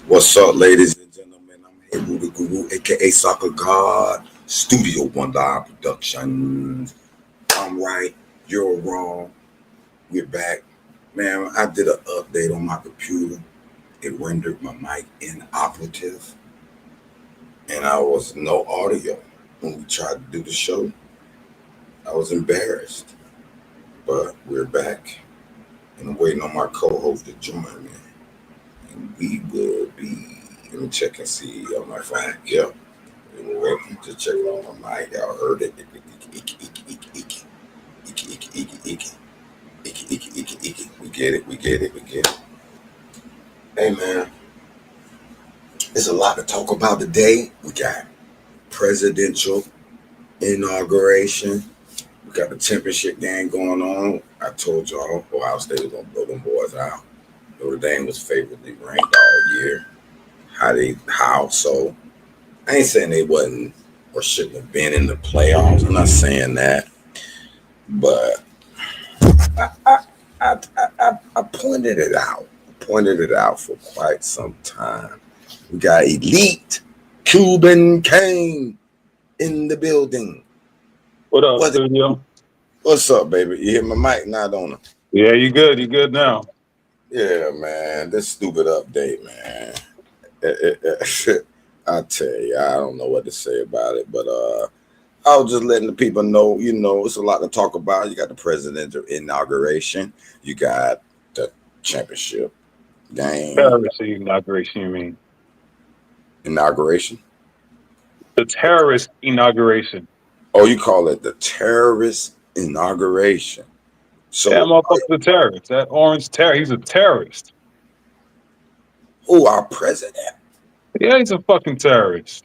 What's up, ladies and gentlemen? I'm here, the Guru, aka Soccer God, Studio One Live Productions. I'm right, you're wrong. We're back. Man, I did an update on my computer. It rendered my mic inoperative, and I was no audio when we tried to do the show. I was embarrassed, but we're back, and I'm waiting on my co-host to join me. And we will be. Let me check and see on my phone. Yep. Welcome to check on my mic. Y'all heard it. We get it. We get it. We get it. Hey man, there's a lot to talk about today. We got presidential inauguration. We got the championship game going on. I told y'all Ohio State was gonna blow them boys out. Notre Dame was favorably ranked all year. How so? I ain't saying they wasn't or shouldn't have been in the playoffs. I'm not saying that, but I I, I pointed it out. Pointed it out for quite some time. We got elite Cuban Kane in the building. What up, What, studio? what's up, baby? You hear my mic? Not on it. Yeah, you good? You good now? Yeah, man. This stupid update, man. I tell you, I don't know what to say about it, but I was just letting the people know, it's a lot to talk about. You got the presidential inauguration, you got the championship game Terrorist inauguration, you mean? inauguration. The terrorist inauguration. Oh, you call it the terrorist inauguration. Yeah, So, motherfucker's a terrorist. That orange terror, he's a terrorist. who our president? Yeah, he's a fucking terrorist.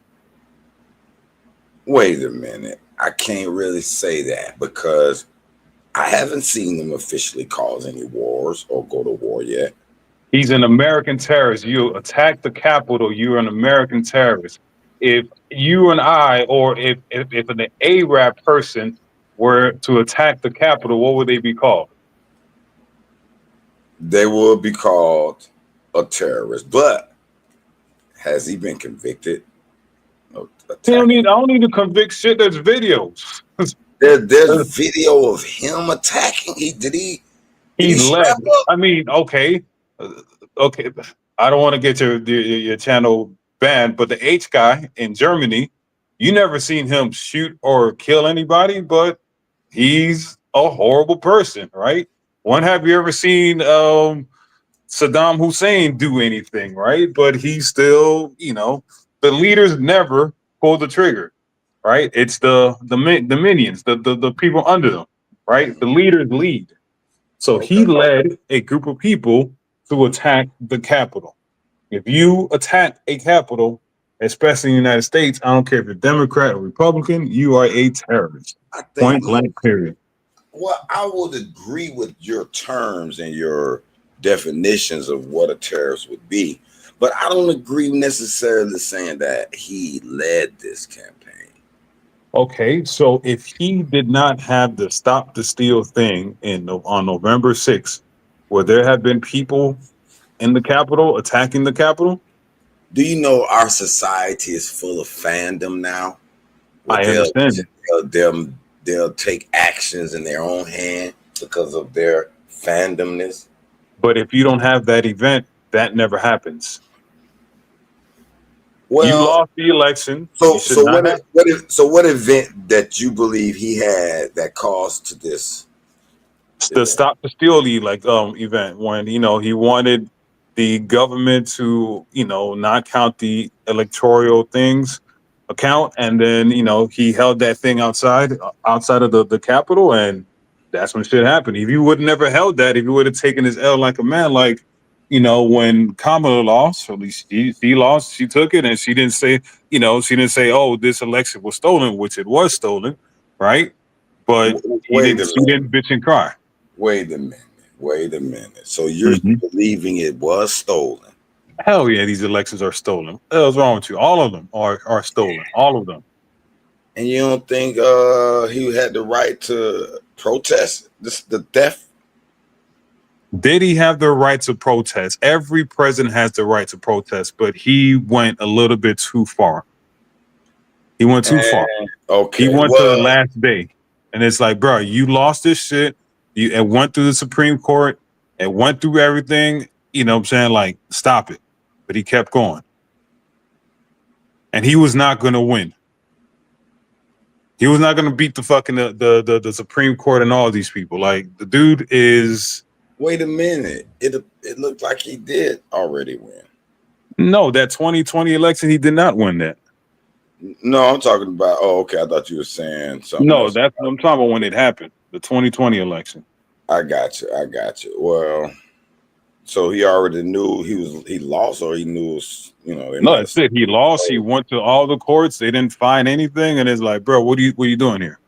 Wait a minute. I can't really say that because I haven't seen them officially cause any wars or go to war yet. He's an American terrorist. You attack the Capitol, you're an American terrorist. If you and I, or if an Arab person were to attack the Capitol, what would they be called? They will be called a terrorist. But has he been convicted of attacking? I don't need to convict shit. There's videos. There's video of him attacking. Did He he strap led. up? I mean, okay, uh, okay. I don't want to get your channel banned, but the H guy in Germany, you never seen him shoot or kill anybody, but he's a horrible person, right? When have you ever seen Saddam Hussein do anything, right? But he's still, the leaders never pull the trigger, right? It's the minions, the people under them, right? The leaders lead. So Okay. he led a group of people to attack the Capitol. If you attack a Capitol, especially in the United States, I don't care if you're Democrat or Republican, you are a terrorist. I think Point blank, period. well, I would agree with your terms and your definitions of what a terrorist would be, but I don't agree necessarily saying that he led this campaign. Okay, so if he did not have the stop the steal thing on November 6th, would there have been people in the Capitol attacking the Capitol? Do you know our society is full of fandom now? Where I understand. they'll, they'll take actions in their own hand because of their fandomness. But if you don't have that event, that never happens. You Well, lost the election. You so should so not have. what event that you believe he had that caused to this The event? stop the steal like event when he wanted the government to not count the electoral things account, and then he held that thing outside of the Capitol, and that's when shit happened. If you would never held that, if you would have taken his L like a man, like when Kamala lost, or at least she lost, she took it, and she didn't say, oh, this election was stolen, which it was stolen, right? But Wait a she minute. didn't bitch and cry. Wait a minute. Wait a minute. So you're Mhm. believing it was stolen? Hell yeah, these elections are stolen. What the hell's wrong with you? All of them are stolen. All of them. And you don't think he had the right to protest the theft? Did he have the right to protest? Every president has the right to protest, but he went a little bit too far. He went too far. He Okay, went to the well, last day, and it's like, bro, you lost this shit. You it went through the Supreme Court. It went through everything. You know what I'm saying? Like, stop it. But he kept going, and he was not going to win. He was not going to beat the fucking the Supreme Court and all these people. Like, the dude is wait a minute. It looked like he did already win. no that 2020 election. He did not win that. No, I'm talking about. Oh, okay. I thought you were saying something No, else. that's I'm talking about when it happened. The 2020 election. I got you. I got you. Well, so he already knew he lost, or he knew they No, might that's have. it. He lost. He went to all the courts. They didn't find anything, and it's like, bro, what are you doing here?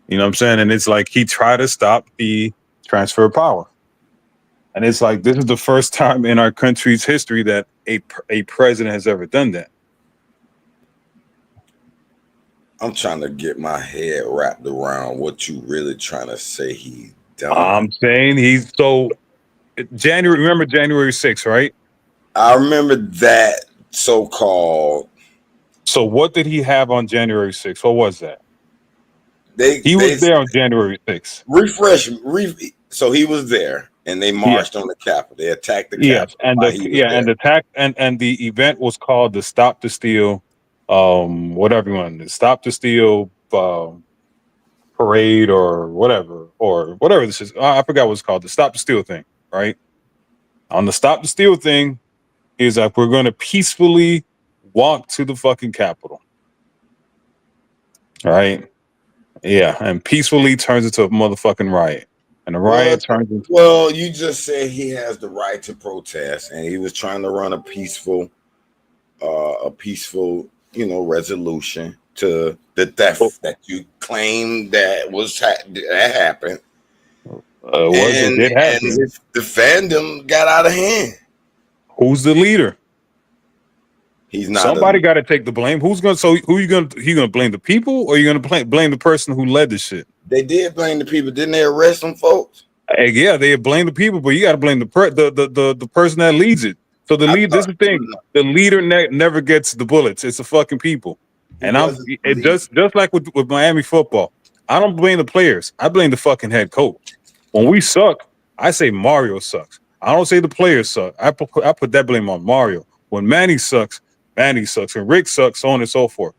You know what I'm saying? And it's like he tried to stop the transfer of power. And it's like this is the first time in our country's history that a president has ever done that. I'm trying to get my head wrapped around what you really trying to say he done. I'm saying he's so January. Remember January 6th, right? I remember that so-called. So what did he have on January 6th? What was that? He They was there on January 6th. refresh. So he was there, and they Yes, marched on the Capitol. They attacked the yes, Capitol while he was and there. the tax and the event was called the Stop the Steal, whatever you want, the Stop the Steal parade or whatever this is. I forgot what it's called, the Stop the Steal thing, right? On the Stop the Steal thing is like we're going to peacefully walk to the fucking Capitol, right? Yeah, and peacefully turns into a motherfucking riot, and the Well, riot turns into you just said he has the right to protest, and he was trying to run a peaceful, resolution to the theft that you claim that happened, was it did and happen. the fandom got out of hand. Who's the leader? He's not a. Somebody got to take the blame. Who's gonna? So who you gonna blame the people, or you gonna blame the person who led the shit? They did blame the people, didn't they? Arrest some folks. Hey, yeah, they blame the people, but you got to blame the person that leads it. So the I lead. This thought is the thing. The leader never gets the bullets. It's the fucking people. he And wasn't the it leader. just like with Miami football. I don't blame the players. I blame the fucking head coach. When we suck, I say Mario sucks. I don't say the players suck. I put that blame on Mario. When Manny sucks, Manny sucks. And Rick sucks, so on and so forth.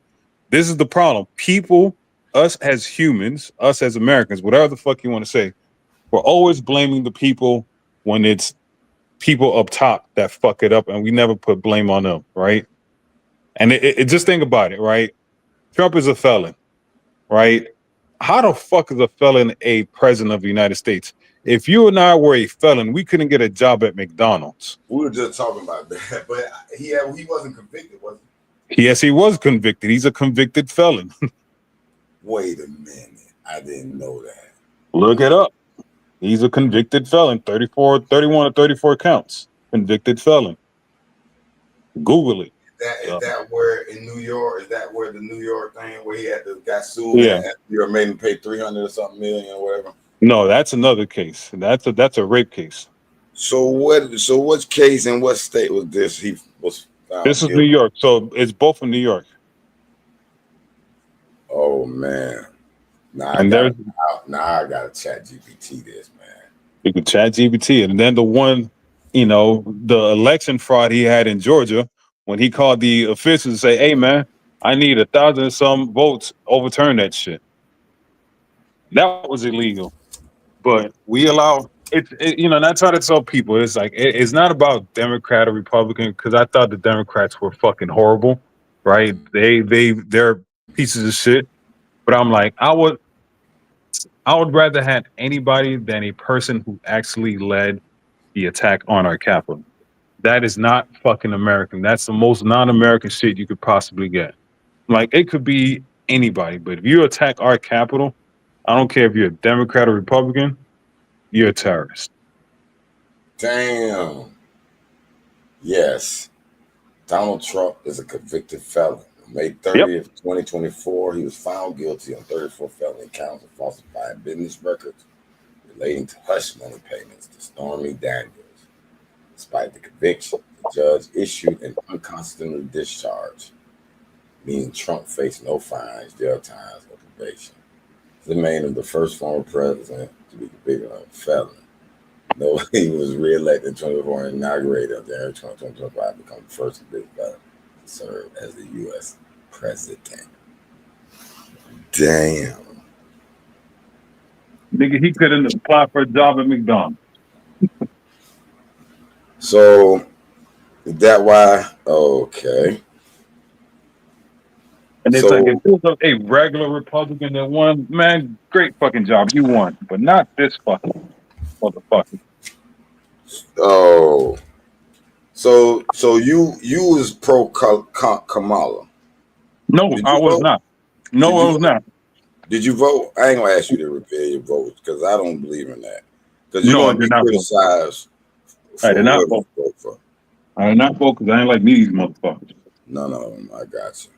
This is the problem. People, us as humans, us as Americans, whatever the fuck you want to say, we're always blaming the people when it's people up top that fuck it up, and we never put blame on them, right? And just think about it, right? Trump is a felon, right? How the fuck is a felon a president of the United States? If you and I were a felon, we couldn't get a job at McDonald's. We were just talking about that, but he wasn't convicted, was Yes, he was convicted. He's a convicted felon. he? Wait a minute, I didn't know that. Look it up. He's a convicted felon, 31 or 34 counts. Convicted felon. Google it. Is that where in New York? Is that where the New York thing where he got sued Yeah. and you made him pay 300 or something million or whatever? No, that's another case. That's a rape case. So what? So what case in what state was this? He was found This is New guilty. York, so it's both in New York. Oh man! Now I And got there's now I got to chat GPT this, man. you can chat GPT, and then the one, the election fraud he had in Georgia when he called the officials to say, "Hey man, I need 1,000 and some votes, overturn that shit." That was illegal, but we allow and I try to tell people it's like it's not about Democrat or Republican because I thought the Democrats were fucking horrible, right? They're pieces of shit. But I'm like, I would rather have anybody than a person who actually led the attack on our capital. That is not fucking American. That's the most non-American shit you could possibly get. Like it could be anybody, but if you attack our capital, I don't care if you're a Democrat or Republican, you're a terrorist. Damn. Yes, Donald Trump is a convicted felon. On May Yep. 30th, 2024, he was found guilty on 34 felony counts of falsifying business records, relating to hush money payments to Stormy Daniels. Despite the conviction, the judge issued an unconstitutional discharge, meaning Trump faced no fines, jail times, or probation. This made him the first former president to be convicted of a felony. No, he was reelected in 2024 and inaugurated on January 2025, become the first convicted felon to serve as the U.S. president. Damn. Nigga, he couldn't apply for a job at McDonald's. So, is that why? Okay. And it's like, if So, it was a regular Republican that won, man, great fucking job, you won. But not this fucking motherfucker. oh, so you was pro Kamala. No, Did I you was vote? not. No, Did I you was vote? not. Did you vote? I ain't gonna ask you to repair your vote because I don't believe in that. Because you're No, I gonna be did not vote. criticized I for did not whoever vote. you vote for. I did not vote because I ain't like these motherfuckers. None of them. I got you.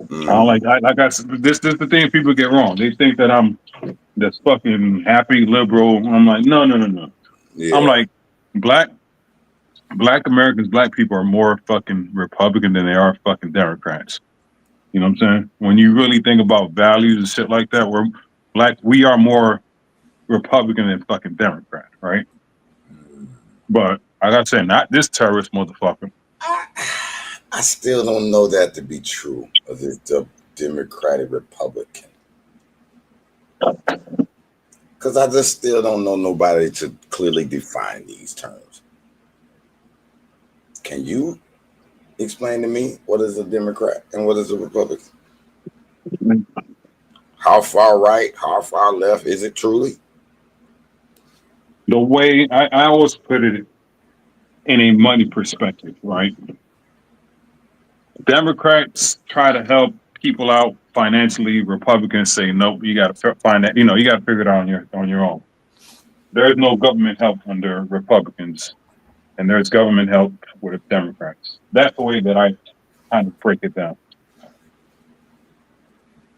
I don't Mm, like. I got this. This the thing people get wrong. They think that I'm this fucking happy liberal. I'm like, no, no, no, no. I'm yeah. like, black Americans, black people are more fucking Republican than they are fucking Democrats. You know what I'm saying? When you really think about values and shit like that, we are more Republican than fucking Democrat, right? But I gotta say, not this terrorist motherfucker. I, I still don't know that to be true of this Democratic Republican. Because I just still don't know nobody to clearly define these terms. Can you explain to me what is a Democrat and what is a Republican? How far right, how far left is it truly? The way I always put it in a money perspective, right? Democrats try to help people out financially. Republicans say, nope, you got to find that. You got to figure it out on your own. There's no government help under Republicans, and there's government help with Democrats. That's the way that I kind of break it down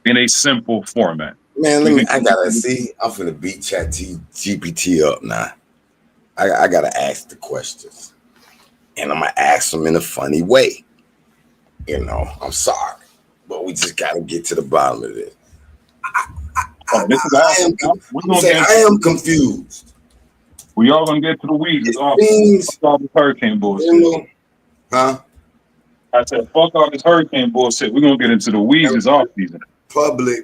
in a simple format. Man, We can, I gotta see. I'm finna beat GPT up now. I gotta ask the questions. And I'm gonna ask them in a funny way. I'm sorry. But we just gotta get to the bottom of this. this is I am, we're I'm gonna saying get. I am confused. We all gonna get to the weeds. It's It off season. seems, Fuck all this hurricane bullshit. huh? I said, fuck all this hurricane bullshit. We're gonna get into the weeds. It's off season. Public,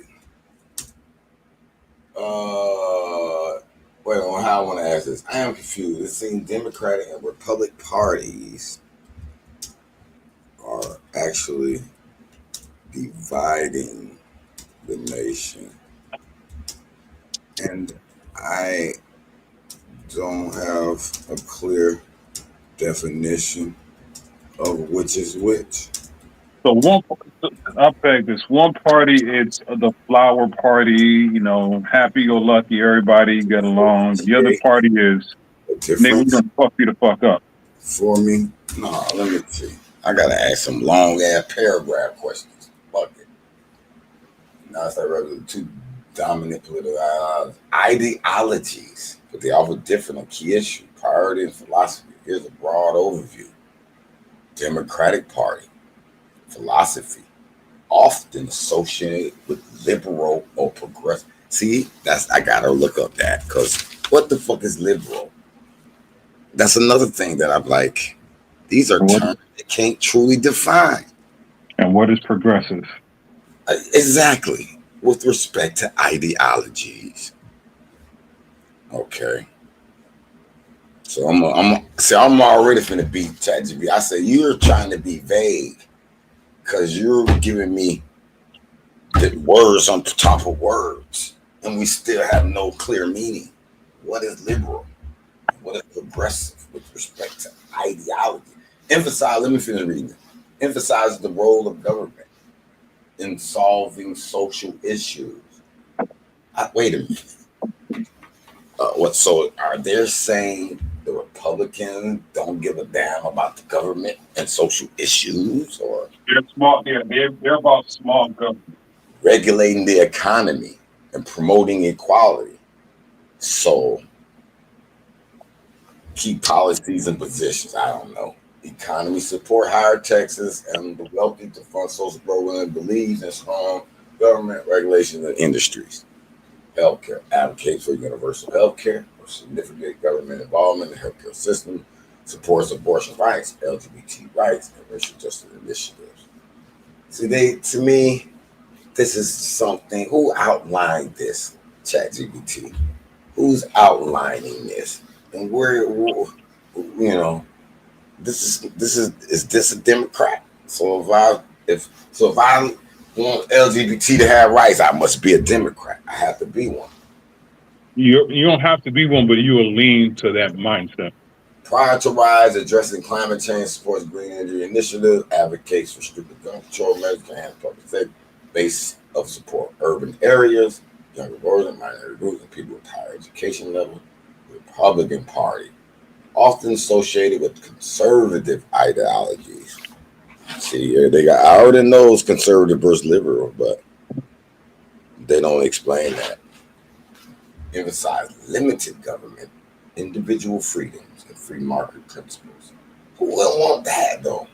uh, wait on how I want to ask this. I am confused. It seems Democratic and Republican parties are actually dividing the nation. And I don't have a clear definition of which is which. So I'll peg this. One party, it's the flower party, happy go lucky, everybody get along. The other Create party is, a nigga, we're difference gonna fuck you the fuck up. for me. No, let me see. I gotta ask some long ass paragraph questions. Fuck it. Now it's like rather two dominant political ideologies, but they offer different on key issues, priority, and philosophy. Here's a broad overview. Democratic Party philosophy, often associated with liberal or progressive. See, I gotta look up that because what the fuck is liberal? That's another thing that I'm like. These are terms that can't truly define. And what is progressive? Exactly with respect to ideologies. Okay. So I'm already finna beat ChatGPT. I say you're trying to be vague because you're giving me the words on top of words, and we still have no clear meaning. What is liberal? What is progressive with respect to ideology? Let me finish reading it. Emphasizes the role of government in solving social issues. Wait a minute. What? So are they saying the Republicans don't give a damn about the government and social issues, or They're small. They're about small government. regulating the economy and promoting equality? So key policies and positions. I don't know. Economy support higher taxes and the wealthy to fund social programs. Believes in strong government regulations and industries. Healthcare advocates for universal healthcare or significant government involvement in the healthcare system. Supports abortion rights, LGBT rights, and racial justice initiatives. See, they to me, this is something. Who outlined this? ChatGPT. Who's outlining this? And where, is this a Democrat? So if I want LGBT to have rights, I must be a Democrat. I have to be one. You don't have to be one, but you will lean to that mindset. Prior to rise, addressing climate change, supports green energy initiative, advocates for stricter gun control measures, and public safety, base of support urban areas, younger voters, and minority groups, and people with higher education level. Republican Party, often associated with conservative ideologies. See, they got I already know it's conservative versus liberal, but they don't explain that. Emphasize limited government, individual freedoms, and free market principles. Who wouldn't want that though?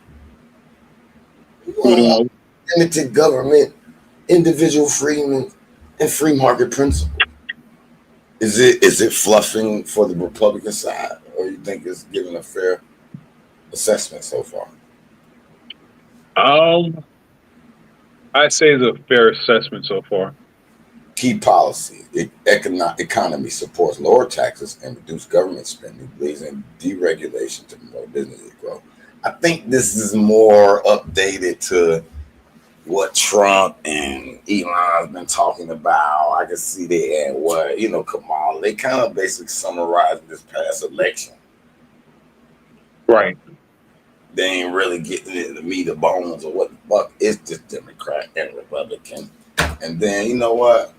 Who wouldn't want limited government, individual freedom, and free market principles? Is it fluffing for the Republican side, or you think it's giving a fair assessment so far? Um, I say the fair assessment so far. Key policy: economy supports lower taxes and reduce government spending, believes in deregulation to promote business growth. I think this is more updated to what Trump and Elon's been talking about. I can see they and what Kamal. They kind of basically summarized this past election. Right. They ain't really getting into the meat and bones of what the fuck is this Democrat and Republican. And then you know what?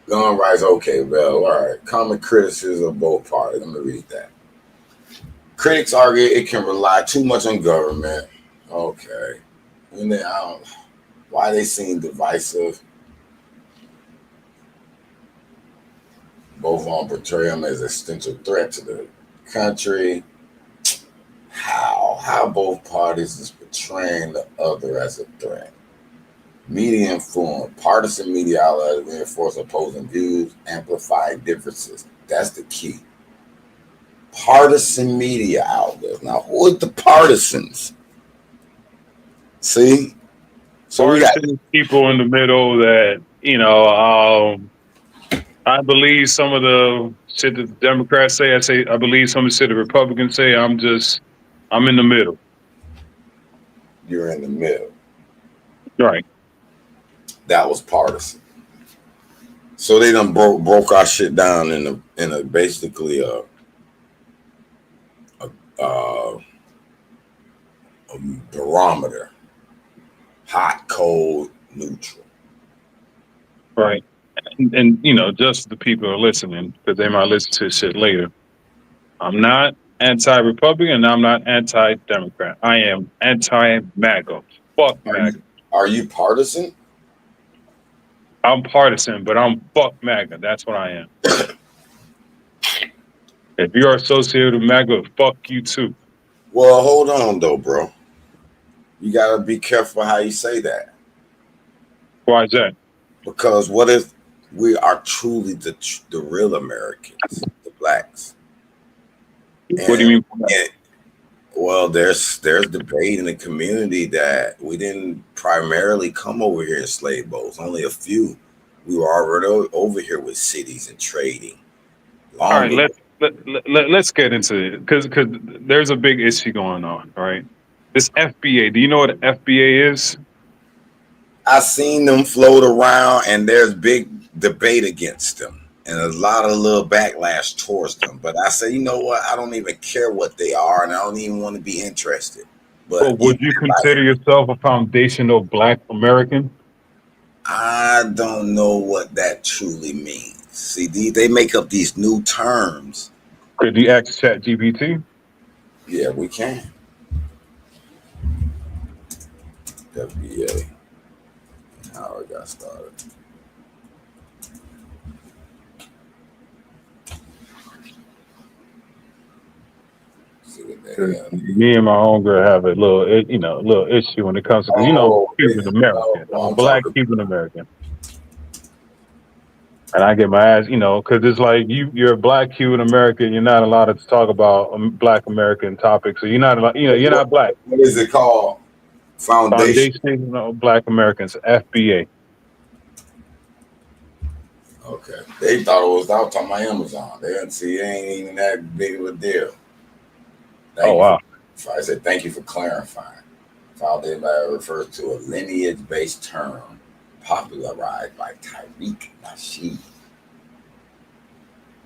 Gun rights, okay, well, all right. Common criticism of both parties. Let me read that. Critics argue it can rely too much on government. Okay. And then I don't why they seem divisive. Both on portray them as a potential threat to the country. How both parties is portraying the other as a threat. Media influence, partisan media outlets reinforce opposing views, amplify differences. That's the key. Partisan media outlets. Now, who are the partisans? See, so we got Partisan people in the middle that, I believe some of the shit that the Democrats say. I believe some of the shit the Republicans say. I'm in the middle. you're in the middle. Right. That was partisan. So they done broke our shit down in a basically uh, a barometer: hot, cold, neutral. Right. And just the people are listening because they might listen to shit later. I'm not anti-Republican and I'm not anti-Democrat. I am anti-MAGA. Fuck Are you MAGA. are you partisan? I'm partisan, but I'm fuck MAGA. That's what I am. If you're associated with MAGA, fuck you too. Well, hold on though, bro. You gotta be careful how you say that, Why is that? because what if we are truly the real Americans, the blacks, What do you and, mean by that? and well, there's debate in the community that we didn't primarily come over here in slave boats. Only a few. We were already over here with cities and trading All long right, ago. let's get into it because there's a big issue going on. All right, this FBA. Do you know what an FBA is? I seen them float around, and there's big debate against them, and a lot of little backlash towards them. But I say, you know what? I don't even care what they are, and I don't even want to be interested. Well, But would you consider yourself a foundational Black American? I don't know what that truly means. See, they make up these new terms. Could you ask ChatGPT? Yeah, we can. FBA, how it got started. See what the 'Cause hell. me and my homegirl have a little, a little issue when it comes to, because Oh, Cuban American. I'm oh, a I'm black talking. Cuban American, and I get my ass, because it's like you're a black Cuban American. You're not allowed to talk about Black American topics. So you're not, you're What, not black. what is it called? Foundation. Foundation of Black Americans, FBA. Okay. They thought it was out talking about Amazon. They didn't see it ain't even that big of a deal. Oh Thank you wow. for I said thank you for clarifying. Foundation refers to a lineage-based term popularized by Tariq Nasheed.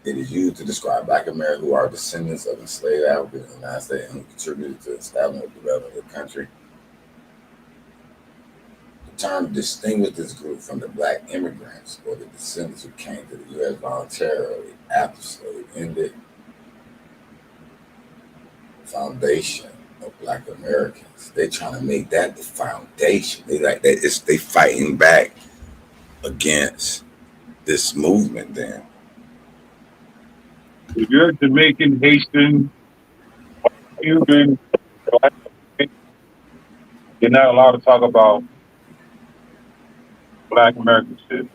It is used to describe Black Americans who are descendants of enslaved Africans in the United States and who contributed to the establishment and development of the country. The term distinguished this group from the Black immigrants or the descendants who came to the U.S. voluntarily after slavery ended. Foundation of Black Americans. They trying to make that the foundation. They like that. They fighting back against this movement. Then If you're Jamaican, Haitian, Cuban, Black, you're not allowed to talk about Black American shit.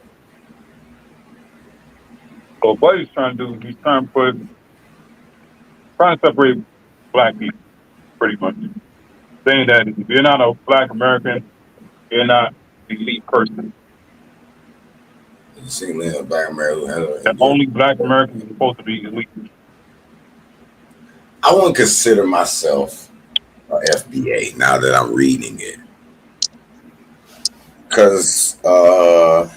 So what he's trying to do is trying to separate black people, pretty much. Saying that if you're not a Black American, you're not an elite person. you see, Black Americans. The only Black Americans are supposed to be elite. I wouldn't consider myself a FBA now that I'm reading it, because I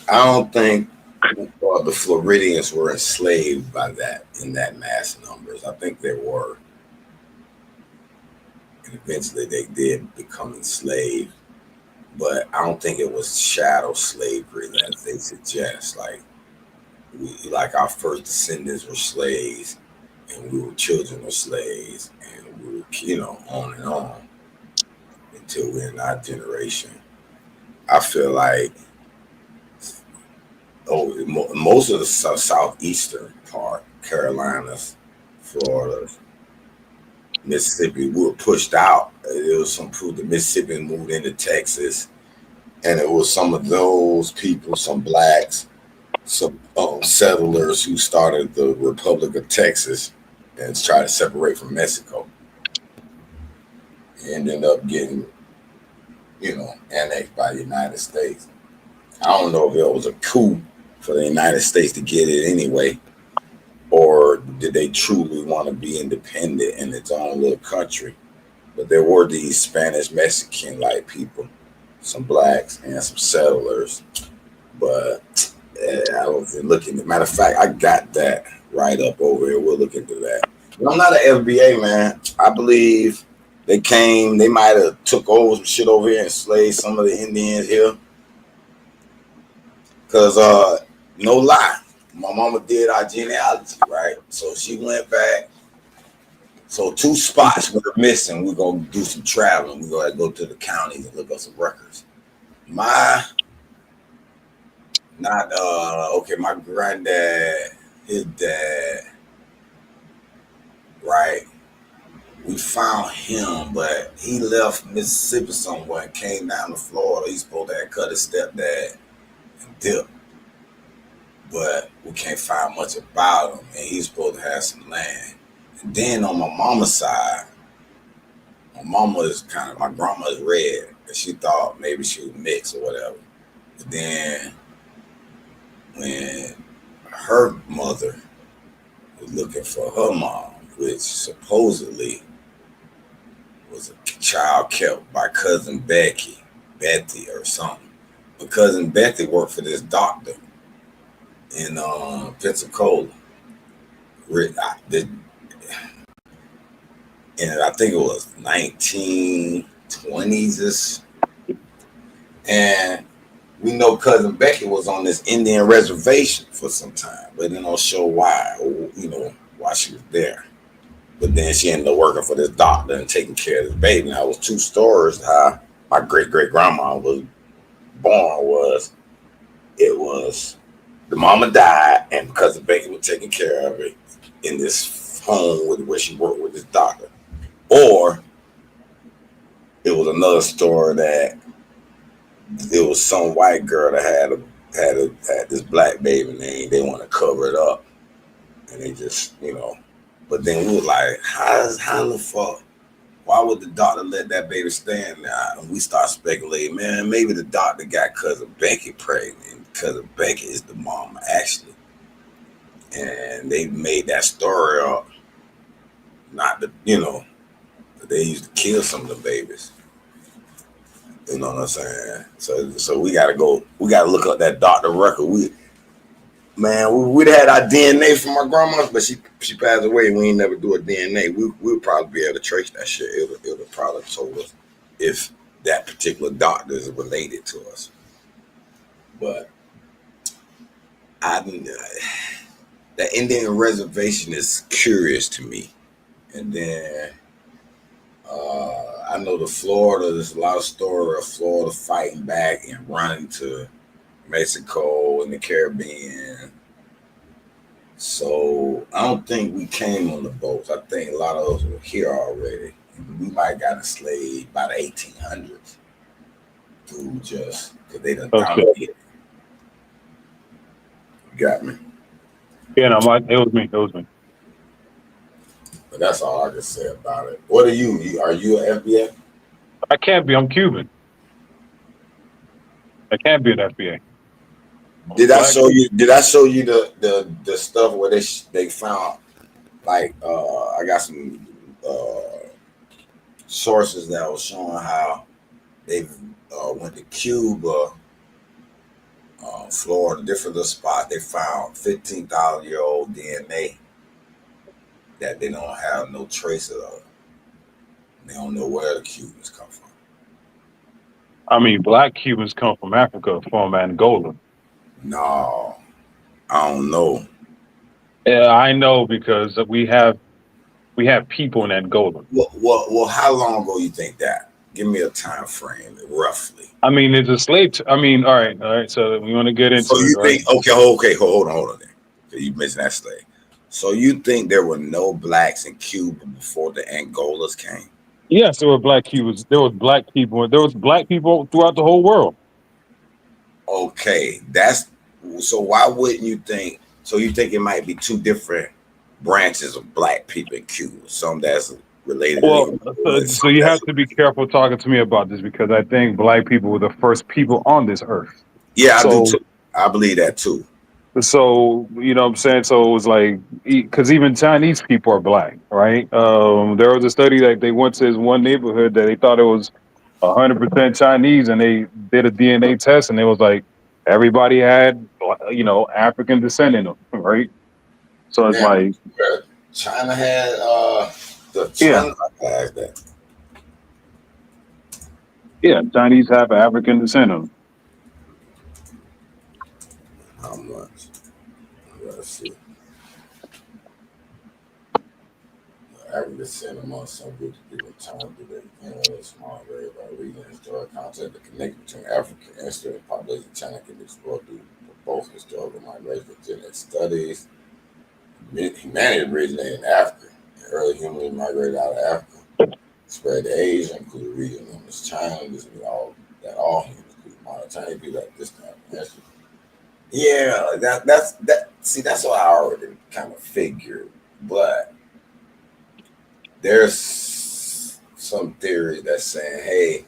don't think the Floridians were enslaved by that in that mass numbers. I think they were, and eventually they did become enslaved. But I don't think it was shadow slavery that they suggest. Like our first descendants were slaves, and we were children of slaves, and we were, on and on until we're in our generation. I feel like most of the southeastern part, Carolinas, Florida, Mississippi, we were pushed out. There was some proof that Mississippi moved into Texas, and it was some of those people, some blacks, some settlers who started the Republic of Texas and tried to separate from Mexico, and ended up getting, annexed by the United States. I don't know if it was a coup for the United States to get it anyway, or did they truly want to be independent in its own little country? But there were these Spanish Mexican like people, some blacks and some settlers. But I was looking. Matter of fact, I got that right up over here. We'll look into that. But I'm not an FBA man. I believe they came. They might have took over some shit over here and slayed some of the Indians here. Cause no lie, my mama did our genealogy, right? So she went back. So two spots were missing. We're gonna do some traveling. We're gonna go to the counties and look up some records. My not okay, my granddad, his dad, right? We found him, but he left Mississippi somewhere and came down to Florida. He's supposed to have cut his stepdad and dipped. But we can't find much about him, and he's supposed to have some land. And then on my mama's side, my mama is my grandma's red, and she thought maybe she was mixed or whatever. But then when her mother was looking for her mom, which supposedly was a child kept by cousin Betty or something. But cousin Betty worked for this doctor in Pensacola. And I think it was 1920s. And we know cousin Becky was on this Indian reservation for some time, but they don't show why, or, why she was there. But then she ended up working for this doctor and taking care of this baby. Now it was two stories how my great great grandma was born. It was the mama died and cousin Becky was taking care of it. in this home with where she worked with this doctor, or it was another story that it was some white girl that had this black baby name. They want to cover it up, and they just But then we were like, how in the fuck? Why would the doctor let that baby stand there? And we start speculating, man, maybe the doctor got cousin Becky pregnant. And cousin Becky is the mama, actually. And they made that story up. Not the, they used to kill some of the babies. You know what I'm saying? So we gotta look up that doctor record. We'd had our DNA from our grandma, but she passed away. We ain't never do a DNA. We'll probably be able to trace that shit. It'll probably told us if that particular doctor is related to us. But I the Indian reservation is curious to me. And then I know there's a lot of story of Florida fighting back and running to Mexico and the Caribbean. So I don't think we came on the boats. I think a lot of us were here already. We might have got enslaved by the 1800s through just because they done Okay. dominated. You got me? Yeah, no, it was me. It was me. But that's all I can say about it. What are you? Are you an FBA? I can't be. I'm Cuban. I can't be an FBA. Did I Black. show you? Did I show you the stuff where they found like I got some sources that was showing how they went to Cuba, Florida, different little spots. They found 15,000-year-old DNA that they don't have no traces of. They don't know where the Cubans come from. I mean, black Cubans come from Africa, from Angola. No, I don't know. Yeah, I know because we have people in Angola. Well, how long ago you think that? Give me a time frame, roughly. I mean, it's a slave. I mean, all right. So we want to get So into it, you right? think? Okay, hold on there. You mentioned that slave. So you think there were no blacks in Cuba before the Angolas came? Yes, there were black Cubans. There was black people. There was black people throughout the whole world. Okay, that's so. Why wouldn't you think? So you think it might be two different branches of black people in Cuba? Some that's related to Well, Angola, and so some you that's have to be careful talking to me about this because I think black people were the first people on this earth. yeah, I do So too. I believe that too. So, you know what I'm saying? So it was like, because even Chinese people are black, right? There was a study that they went to this one neighborhood that they thought it was 100% Chinese, and they did a DNA test, and it was like everybody had, African descent in them, right? So it's Damn, like, China had the yeah, China has that. yeah, Chinese have African descent in them. How much? Let's see. Average descent among some groups of people in China due to a small area by region and historical context. The connection between African ancestry and population of China can be explored through both historical migration and genetic studies. Humanity originated in Africa. And early humans migrated out of Africa, spread to Asia, including a region known as China. This means all humans, including modern Chinese people at this time in history. Yeah, that's that. See, that's what I already kind of figured, but there's some theory that's saying, hey,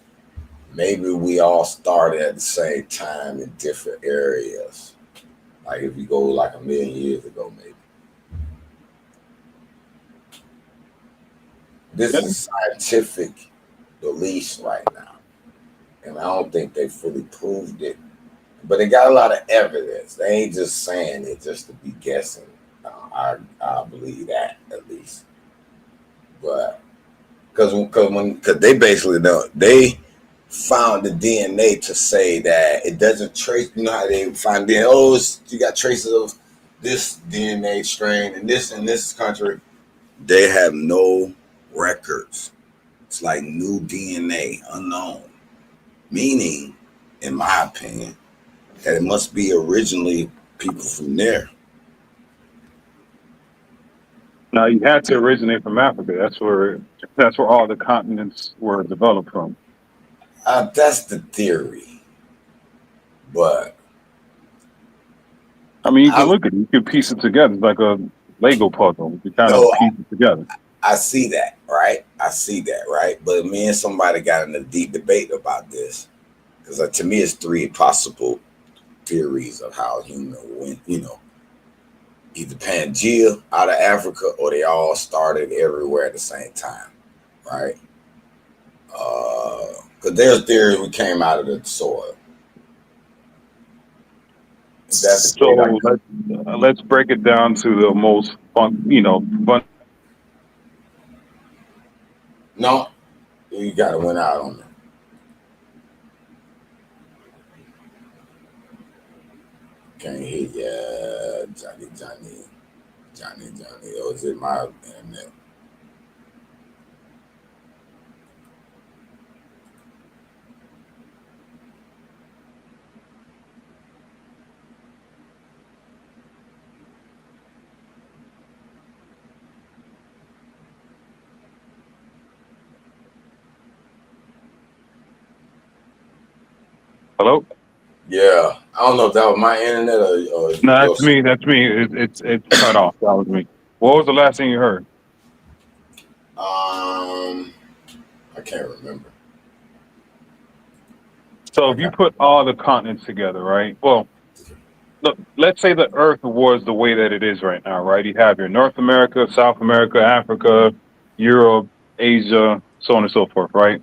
maybe we all started at the same time in different areas. Like if you go like a million years ago, maybe. This Yeah. is scientific beliefs right now. And I don't think they fully proved it. But they got a lot of evidence. They ain't just saying it just to be guessing. I believe that at least. But because they basically don't they found the DNA to say that it doesn't trace. You know how they find DNA? Oh, you got traces of this DNA strain in this country. They have no records. It's like new DNA, unknown. Meaning, in my opinion, that it must be originally people from there. Now you had to originate from Africa. That's where all the continents were developed from. That's the theory, but I mean, you can I look at it. You can piece it together. It's like a Lego puzzle. You kind of no, piece it together. I see that, right? I see that, right? But me and somebody got in a deep debate about this because to me, it's three possible theories of how human went. Either Pangea out of Africa or they all started everywhere at the same time, right? Because there's theories we came out of the soil. If that's the case, So let's break it down to the most fun. no, you got to win out on it. Can't hit ya, Johnny. Oh, is it my internet? Hello? Yeah, I don't know if that was my internet or No, that's yours. me. That's me. It's cut off. That was me. What was the last thing you heard? Um, I can't remember. So I if you got put all the continents together, right? Well, look, let's say the Earth was the way that it is right now, right? You have your North America, South America, Africa, Europe, Asia, so on and so forth, right?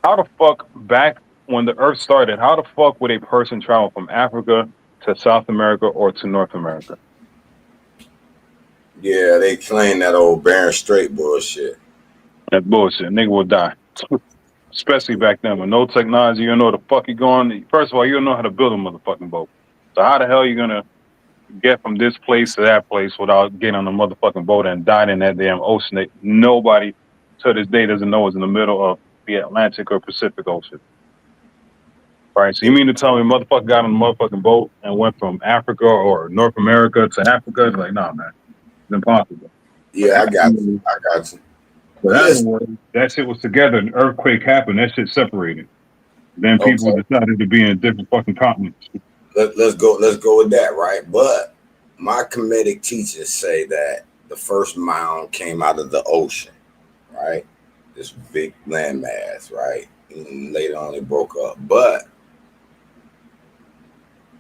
How the fuck back when the Earth started? How the fuck would a person travel from Africa to South America or to North America? yeah. They claim that old Barren Strait bullshit. That's bullshit. Nigga will die. Especially back then with no technology, you don't know where the fuck you going. First of all, you don't know how to build a motherfucking boat. So how the hell you gonna get from this place to that place without getting on a motherfucking boat and dying in that damn ocean that nobody to this day doesn't know is in the middle of the Atlantic or Pacific Ocean? Right. So you mean to tell me a motherfucker got on a motherfucking boat and went from Africa or North America to Africa? It's like, nah, man, it's impossible. But Yeah, I got you. I got you. But listen, animal, that shit was together. An earthquake happened. That shit separated. Then people okay, decided to be in different fucking continents. let's go. Let's go with that, right? But my comedic teachers say that the first mound came out of the ocean, right? This big landmass, right? And later on, it broke up. But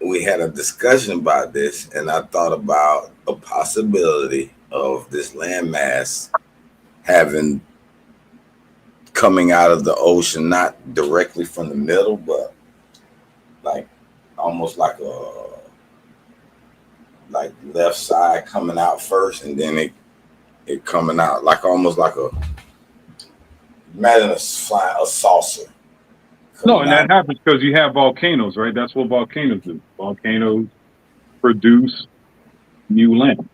we had a discussion about this, and I thought about a possibility of this landmass having coming out of the ocean, not directly from the middle, but like almost like left side coming out first, and then it coming out like almost like a imagine a saucer No, coming and out. that happens because you have volcanoes, right? That's what volcanoes do. Volcanoes produce new land.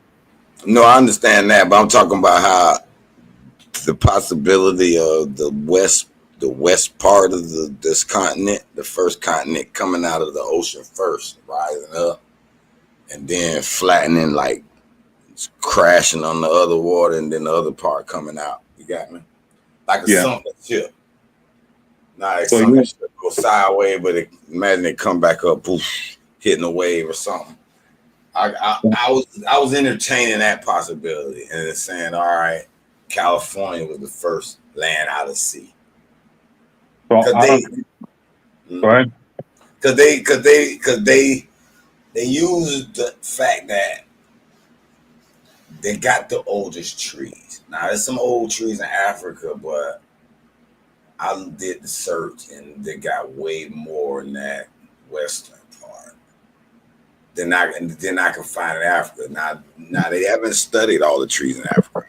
No, I understand that, but I'm talking about how the possibility of the west part of this continent, the first continent coming out of the ocean first, rising up, and then flattening like crashing on the other water, and then the other part coming out. You got me? Like a Yeah. sunken ship. Not a So yeah. sunken ship go sideways, but imagine it come back up, poof, hitting a wave or something. I was entertaining that possibility and saying, all right, California was the first land out of sea So because I they don't. Go ahead. because they used the fact that they got the oldest trees. Now there's some old trees in Africa, but I did the search and they got way more in that western part than I can find in Africa. Now they haven't studied all the trees in Africa,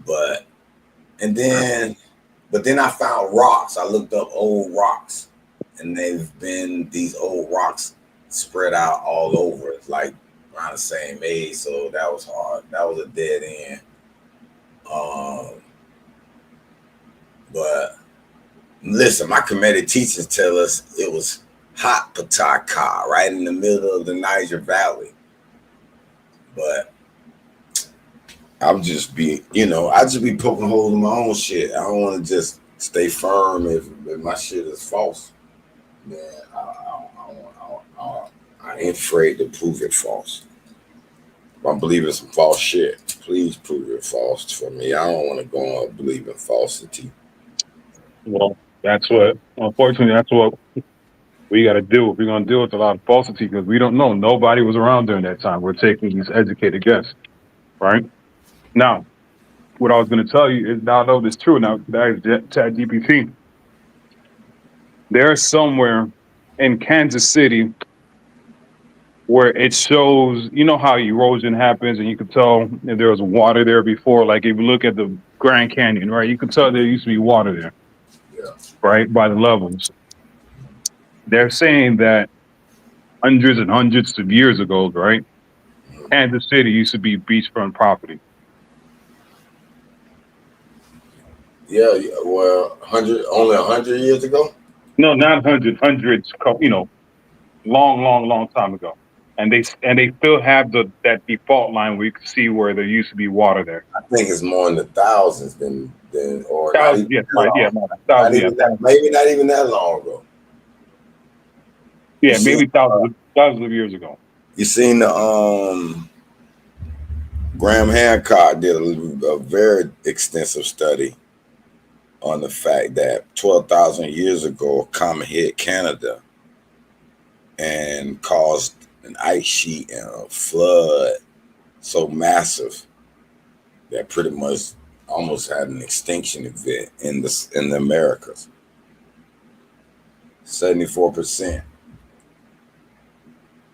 but and then but then I found rocks. I looked up old rocks, and they've been these old rocks spread out all over. It's like around the same age, so that was hard. That was a dead end. Um, but listen, my comedic teachers tell us it was hot Pataka, right in the middle of the Niger Valley. But I'm just be, I just be poking holes in my own shit. I don't want to just stay firm if my shit is false. Then I ain't afraid to prove it false. If I'm believing some false shit, please prove it false for me. I don't want to go on believing falsity. Well, that's what, unfortunately, that's what we got to do. We're going to deal with a lot of falsity because we don't know. Nobody was around during that time. We're taking these educated guesses, right? Now, what I was going to tell you is now I know this true. Now, that is Chat GPT. There's somewhere in Kansas City where it shows, you know how erosion happens, and you could tell if there was water there before. Like if you look at the Grand Canyon, right, you could tell there used to be water there, Yeah. right, by the levels. They're saying that hundreds and hundreds of years ago, right, Mhm. Kansas City used to be beachfront property. Yeah, yeah. Well, only 100 years ago. No, not hundreds, hundreds, long, long, long time ago. And they still have that default line where you can see where there used to be water there. I think it's more in the thousands than or not Thousands, even yes, that yeah, long. no, Not thousands, yeah, even that. Maybe not even that long ago. You yeah, seen maybe thousands of years ago. you seen the Graham Hancock did a very extensive study on the fact that 12,000 years ago a comet hit Canada and caused an ice sheet and a flood so massive that pretty much almost had an extinction event in the Americas. 74%.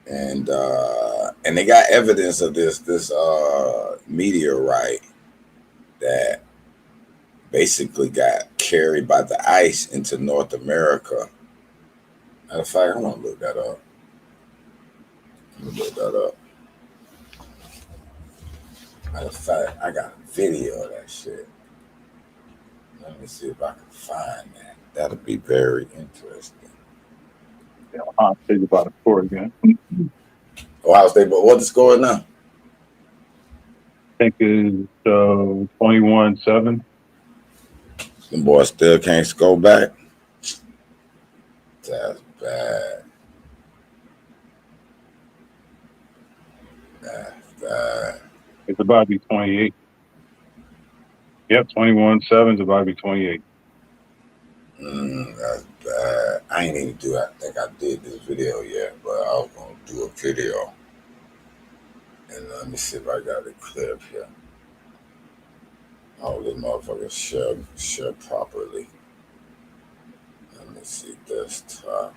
And they got evidence of this meteorite that basically got carried by the ice into North America. Matter of fact, I'm gonna look that up. I'm gonna look that up. Matter of fact, I got a video of that shit. Let me see if I can find that. That'll be very interesting. Yeah, I'll tell you about a story again. Ohio State, but what the score is now? I think it's 21-7. The boys still can't score back. That's bad. That's bad. It's about to be 28. Yep, 21-7 is about to be 28. That's bad. I ain't even do. I think I did this video yet, but I was gonna do a video. And let me see if I got a clip here. Oh, this motherfucker share properly. Let me see this time.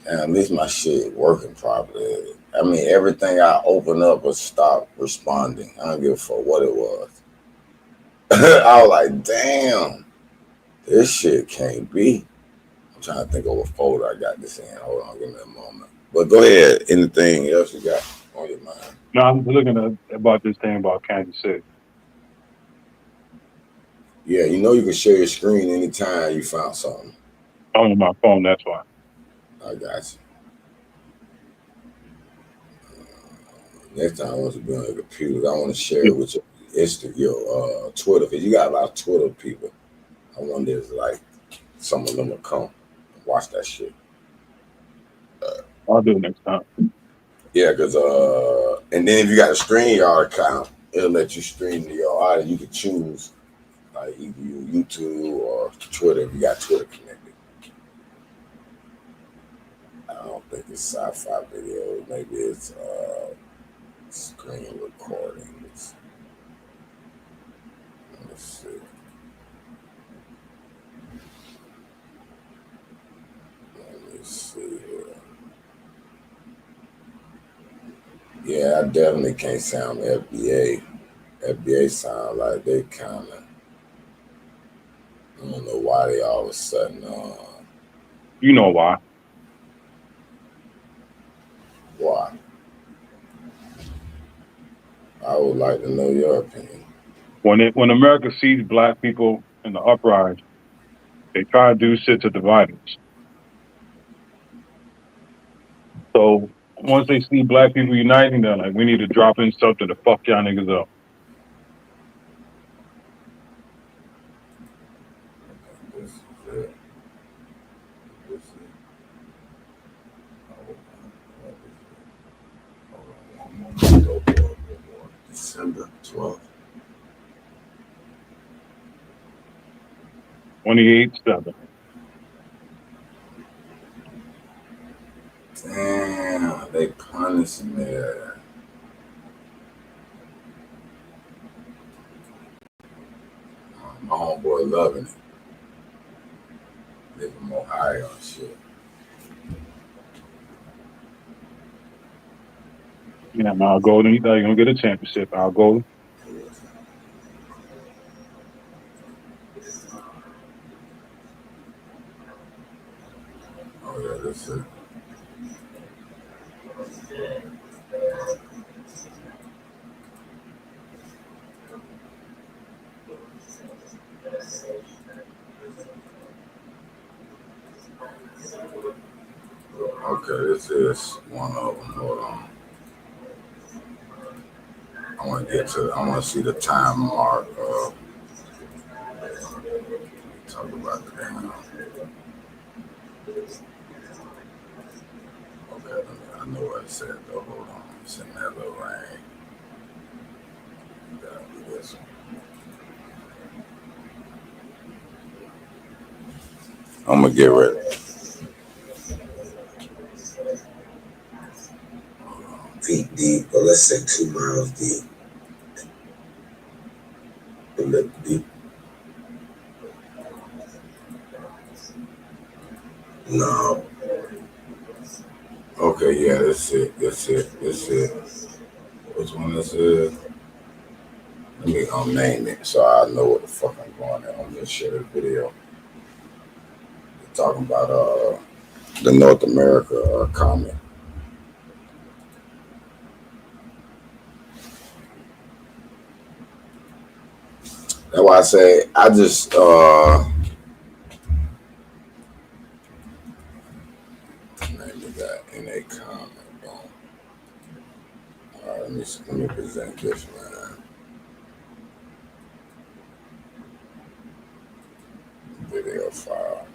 And at least my shit working properly. I mean, everything I open up was stop responding. I don't give a fuck what it was. I was like, damn, this shit can't be. I'm trying to think of what folder I got this in. Hold on, give me a moment. But go ahead. Anything else you got on your mind? No, I'm looking about this thing about Kansas City. Yeah, you can share your screen anytime you found something. I'm on my phone, that's why. I got you. Next time I want to be on the computer, I want to share Yeah, it with your Twitter, because you got a lot of Twitter people. I wonder if like some of them will come and watch that shit. I'll do it next time. Yeah, because and then if you got a StreamYard account, it'll let you stream to your audience. You can choose like either YouTube or Twitter if you got Twitter connected. I don't think it's sci-fi video. Maybe it's screen recording. Let's see. Let me see here. Yeah, I definitely can't sound FBA. FBA sound like they kind of. I don't know why they all of a sudden. You know why. Why? I would like to know your opinion. When America sees black people in the uprising, they try to do shit to divide us. So once they see black people uniting, they're like, we need to drop in something to fuck y'all niggas up. This is it. This is hold on, one more. Go for it. December 12th. 28/7. Damn, they punishing there. My homeboy loving it. Living more high on shit. Yeah, now Golden, you thought you're gonna get a championship. Al Golden. Oh yeah, that's it. Okay, this is one of them. Hold on. I want to see the time mark. Talk about the damn. Okay, I know what it said though. Hold on. It's in that little range. Gotta do this one. I'm gonna get ready. Feet deep, but let's say 2 miles deep. Deep. No. Okay, yeah, that's it. That's it. That's it. Which one this is? Let me name it so I know what the fuck I'm going at. I'm gonna share this video. We're talking about the North America comment. That's why I say I just named that in a comment. All right, let me present this man. Video file.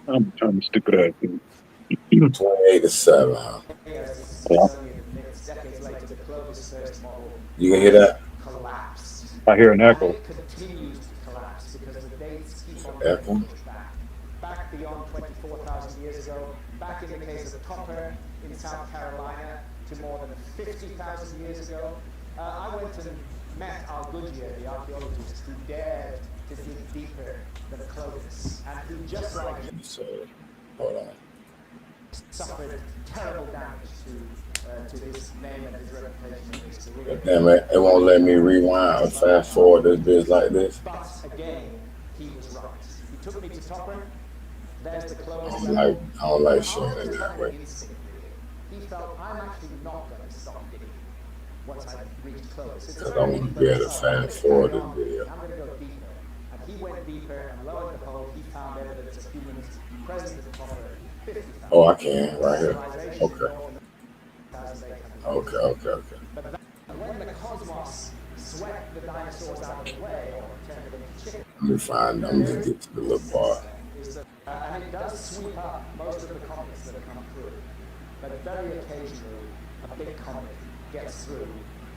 I'm trying to stick with that. 28-7. Huh? Yeah, Decades later, the Clovis first model You can hear that? collapsed. I hear an And echo. it continues to collapse because the dates keep on Echo? getting pushed back. Back beyond 24,000 years ago, back in the case of Topper in South Carolina, to more than 50,000 years ago. I went and met Al Goodyear, the archaeologist who dared to dig deeper than Clovis, and who, just like So, hold on. suffered terrible damage to his name and his reputation and his career. Damn it, it won't let me rewind or fast forward this bitch like this. But again, he was right. He took me to Topper. There's the Clovis I level. don't like showing it that way. Instinct, really. He felt, I'm actually not going to stop digging once I reached Clovis. It's Because I want to be able to fast forward this video. I'm going to go deeper. And he went deeper, and lo and behold, he found evidence of humans present at Topper 50,000. Oh, I can, right here. Okay. Okay. But when the cosmos swept the dinosaurs out of the way, or turned them into chickens, Let me find them. Let me get to the little part. and it does sweep up most of the comets that have come through. But very occasionally, a big comet gets through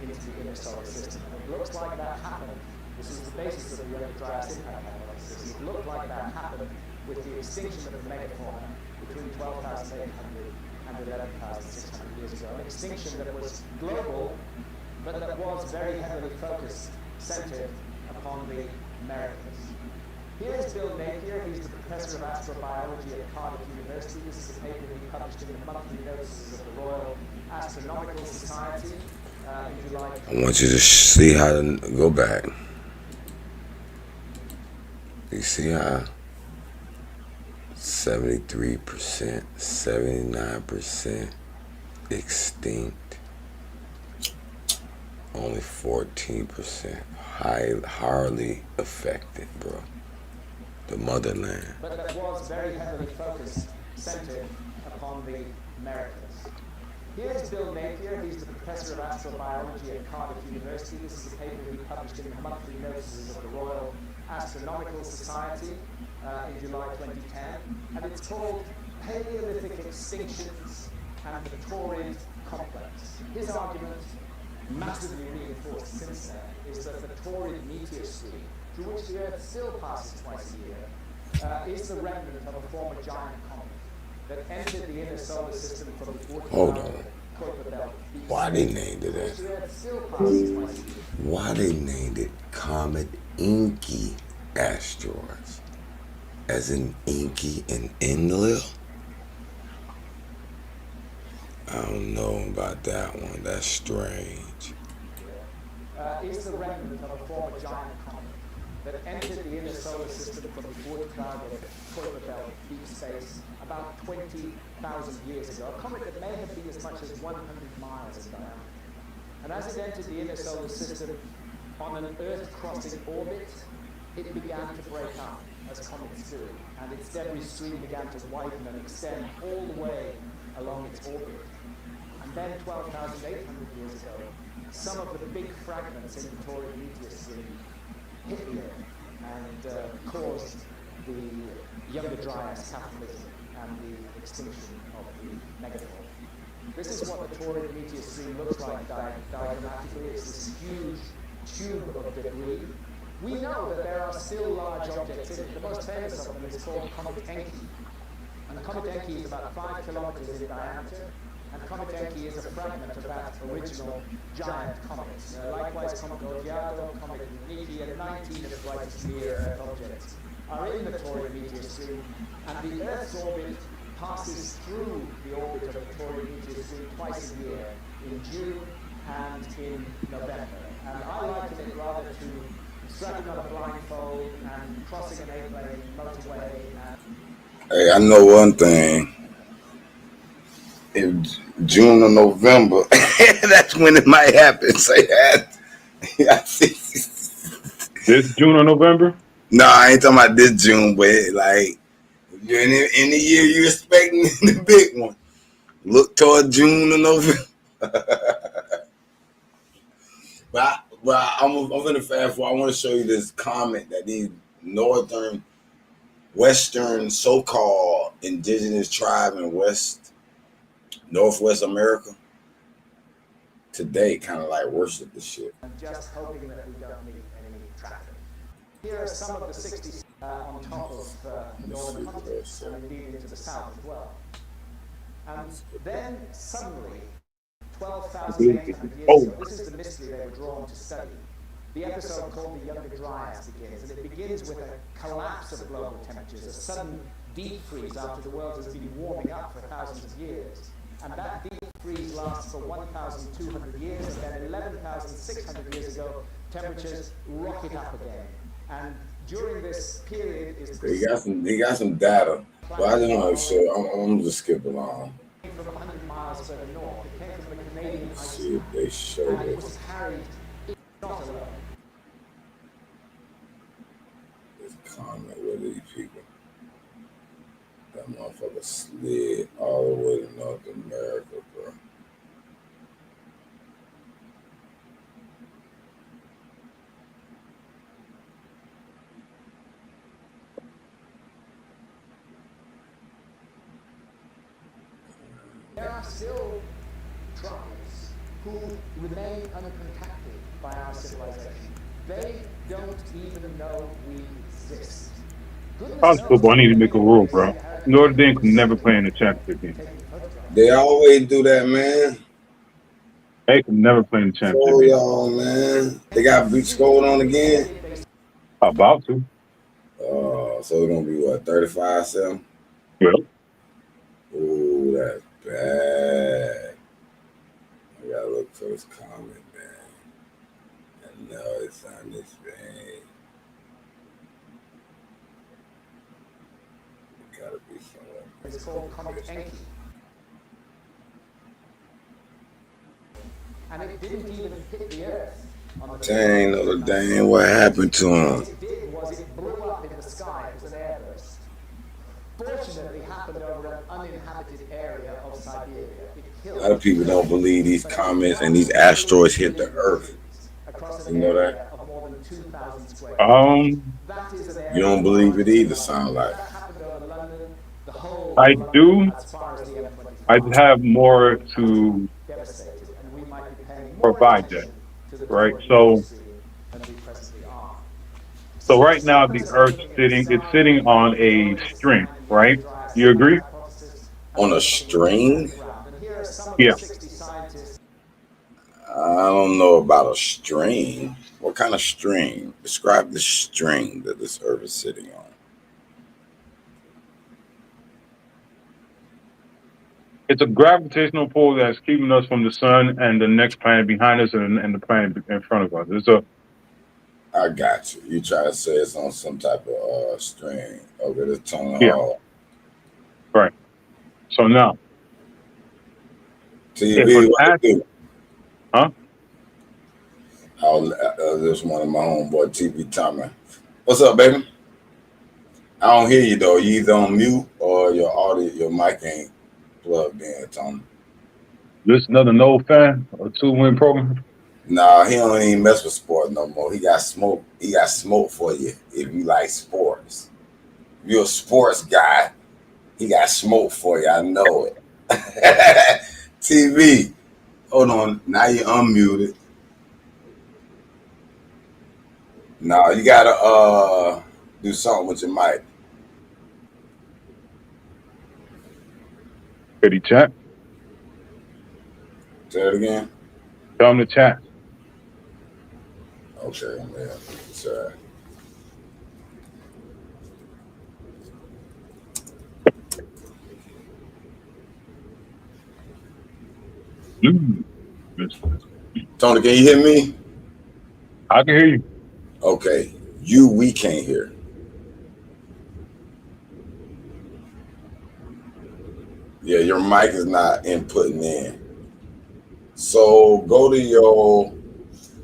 into the inner solar system. And it looks like that happened. This is the basis of the early Dryas impact hypothesis. It looked like that happened with the extinction of the megafauna between 12,800 and 11,600 years ago. An extinction that was global, but that was very heavily focused, centered upon the Americas. Here's Bill Napier. He's the professor of astrobiology at Cardiff University. This is a paper he published in the monthly notices of the Royal Astronomical Society in July. I want you to see how to go back. You see how 73%, 79% extinct. Only 14%. Hardly affected, bro. The motherland. But that was very heavily focused, centered upon the Americas. Here's Bill Napier. He's the professor of astrobiology at Cardiff University. This is a paper he published in the monthly notices of the Royal Astronomical Society in July 2010. And it's called Paleolithic Extinctions and the Taurid Complex. His argument, massively reinforced since then, is that the Taurid meteor stream, through which the Earth still passes twice a year, is the remnant of a former giant comet that entered the inner solar system from the Hold on. Why they named it that? Why they named it Comet Inky Asteroids? As in Inky and Enlil? I don't know about that one. That's strange. Is the remnant of a former giant comet that entered the inner solar system from the Oort cloud of Kuiper Belt deep space about 20,000 years ago. A comet that may have been as much as 100 miles in diameter. And as it entered the inner solar system on an Earth-crossing orbit, it began to break up, as comets do, and its debris stream began to widen and extend all the way along its orbit. And then 12,800 years ago, some of the big fragments in the Taurid meteor stream hit the Earth and caused the Younger Dryas cataclysm and the extinction of the megafauna. This is what the Taurid meteor stream looks like diagrammatically. It's this huge tube of debris. We know that there are still large objects in it. The most famous of them is called Comet Encke. And Comet Encke is about 5 kilometers in diameter. And Comet Encke is a fragment of that original giant comet. Likewise, Comet Gaudiato, Comet Niki, and 19 of the brightest near-Earth objects are in the Taurid meteor stream. And the Earth's orbit passes through the orbit of the Taurid meteor stream twice a year, in June and in November. And I liken it rather to strapping on a blindfold and crossing an 8-lane motorway. Hey, I know one thing. In June or November, that's when it might happen. Say that. This June or November? No, I ain't talking about this June, but like you're in the year you expecting the big one. Look toward June or November. but I'm gonna fast forward. I want to show you this comment that these western so-called indigenous tribe in Northwest America today kind of like worship the shit. I'm just hoping that we don't meet any traffic. Here are some of the 60s on top of the northern continent, and indeed into the south as well. And then suddenly, 12,800 years ago, this is the mystery they were drawn to study. The episode called the Younger Dryas begins, and it begins with a collapse of global temperatures, a sudden deep freeze after the world has been warming up for thousands of years. And that deep freeze lasts for 1,200 years, and then 11,600 years ago, temperatures rocket up again. And during this period is he got some data, but I don't know. So I'm just skip along. From 100 miles further north, it came from the Canadian ice. See if they show and it this. was carried not alone. This comment with these people. That motherfucker slid all the way to North America, bro. There are still tribes who remain uncontacted by our civilization. They don't even know we exist. College football, I need to make a rule, bro. Notre Dame can never play in the championship game. They always do that, man. They can never play in the championship Oh, game. y'all, man. They got beat going on again. About to. So it's gonna be what, 35-7? Well, Ooh, that's bad. I gotta look for this comment, man. I know it's on this thing. It gotta be somewhere. It's called Comet Encke. and it didn't even hit the Earth on the 15th Dang, of oh, June dang, what 1969. happened to What him? it did was it blew up in the sky. It was an airburst. Fortunately, happened over an uninhabited area of Siberia. It A lot killed of people don't nobody, believe these but it comets and these drastically asteroids hit the depleted Earth. trees across an You know that? area of more than 2,000 square kilometers. Um, That is an You area don't large believe enough it to fill either, up sound London. like. That happened over London, the whole I of London, do. as far as the I M25. have more to Devastated, and we might be paying more provide that, attention to the right? tour of the So, Gulfstream than we presently are. so So right now astronomers the are Earth's looking at the sitting, it's sky sitting and on a drawing this string, line, and we right? use our You escape agree? hypothesis as On a we're looking at string? the ground. And here are some of the Yeah. 60 scientists. I don't know about a string. What kind of string? Describe the string that this Earth is sitting on. It's a gravitational pull that's keeping us from the sun and the next planet behind us and the planet in front of us. It's a I got you. You try to say it's on some type of string over the Tony yeah, Hall right. So now, if TV. an What ast, it do? huh? This one of my homeboy TV Tommy. What's up, baby? I don't hear you though. You either on mute or your audio, your mic ain't plugged in, Tony. This another no fan, a 2-win program. Nah, he don't even mess with sport no more. He got smoke. He got smoke for you if you like sports. If you're a sports guy, he got smoke for you. I know it. TV. Hold on. Now you unmuted. No, you gotta do something with your mic. Could he chat? Say it again. Tell him to chat. Okay, yeah. Sorry. Mm. Tony, can you hear me? I can hear you. Okay. We can't hear. Yeah, your mic is not inputting in. So go to your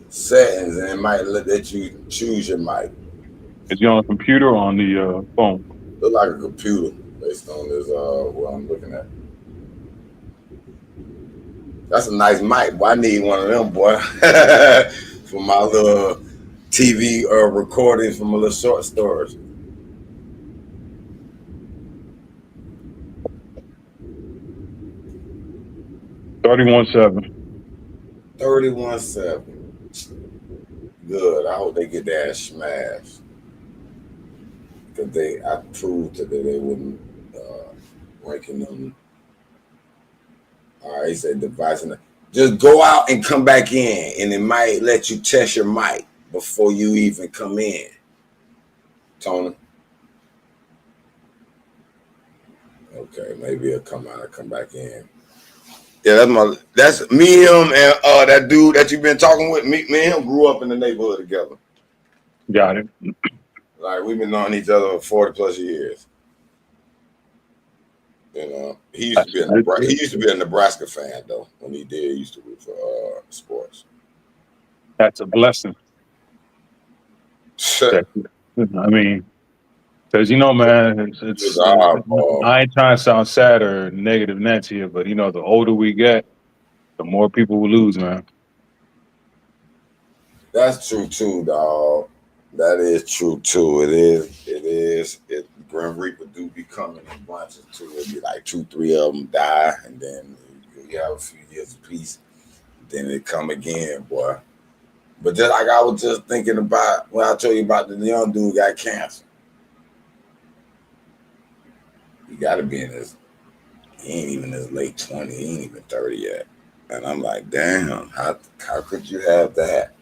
settings and it might let you choose your mic. Is he on a computer or on the phone? Look like a computer based on this what I'm looking at. That's a nice mic. Boy, I need one of them, boy. For my little TV recordings from my little short stories. 31-7. 31-7. Good. I hope they get that smashed. Because I proved today they wouldn't ranking them. All right, he said device. Just go out and come back in, and it might let you test your mic before you even come in, Tony. Okay, maybe it'll come out and come back in. Yeah, that's me, him, and that dude that you've been talking with. Me and him grew up in the neighborhood together. Got it. Like we've been knowing each other for 40 plus years. You know, he used to be a Nebraska fan though. When he did, he used to root for sports. That's a blessing. I mean, because man, It's oddball. I ain't trying to sound sad or negative Nancy here, but the older we get, the more people we lose, man. That's true too, dog. That is true too. It is. It is. Grim Reaper do be coming in bunches too. It'd be like 2, 3 of them die, and then you have a few years of peace. Then it come again, boy. But just like I was just thinking about when I told you about the young dude got cancer. He got to be in his. He ain't even in his late 20s. He ain't even 30 yet. And I'm like, damn, how could you have that?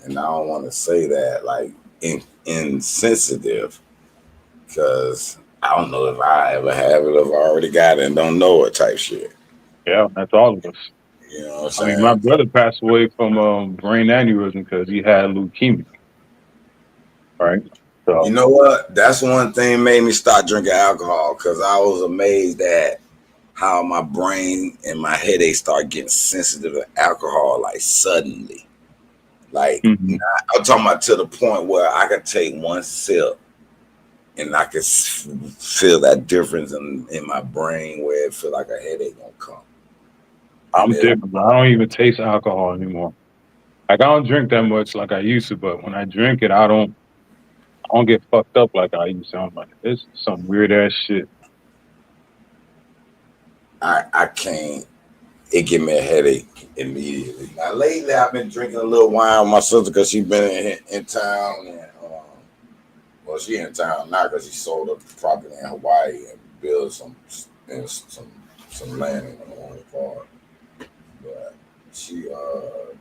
And I don't want to say that like insensitive, because I don't know if I ever have it, if I already got it and don't know it type shit. Yeah, that's all of us. You know what I I'm mean, my saying? brother passed away from brain aneurysm because he had leukemia. Right. You So know what? That's one thing made me start drinking alcohol, because I was amazed at how my brain and my headache start getting sensitive to alcohol like suddenly. Like Hmm. I'm talking about to the point where I could take one sip and I could feel that difference in my brain where it feel like a headache gonna come. And I'm it, different, bro. I don't even taste alcohol anymore. Like I don't drink that much like I used to, but when I drink it, I don't get fucked up like I used to. I'm like, it's some weird ass shit. I can't. It give me a headache immediately. Now lately I've been drinking a little wine with my sister because she been in town and well she in town now because she sold up the property in Hawaii and built some land in the Hawaii part. But she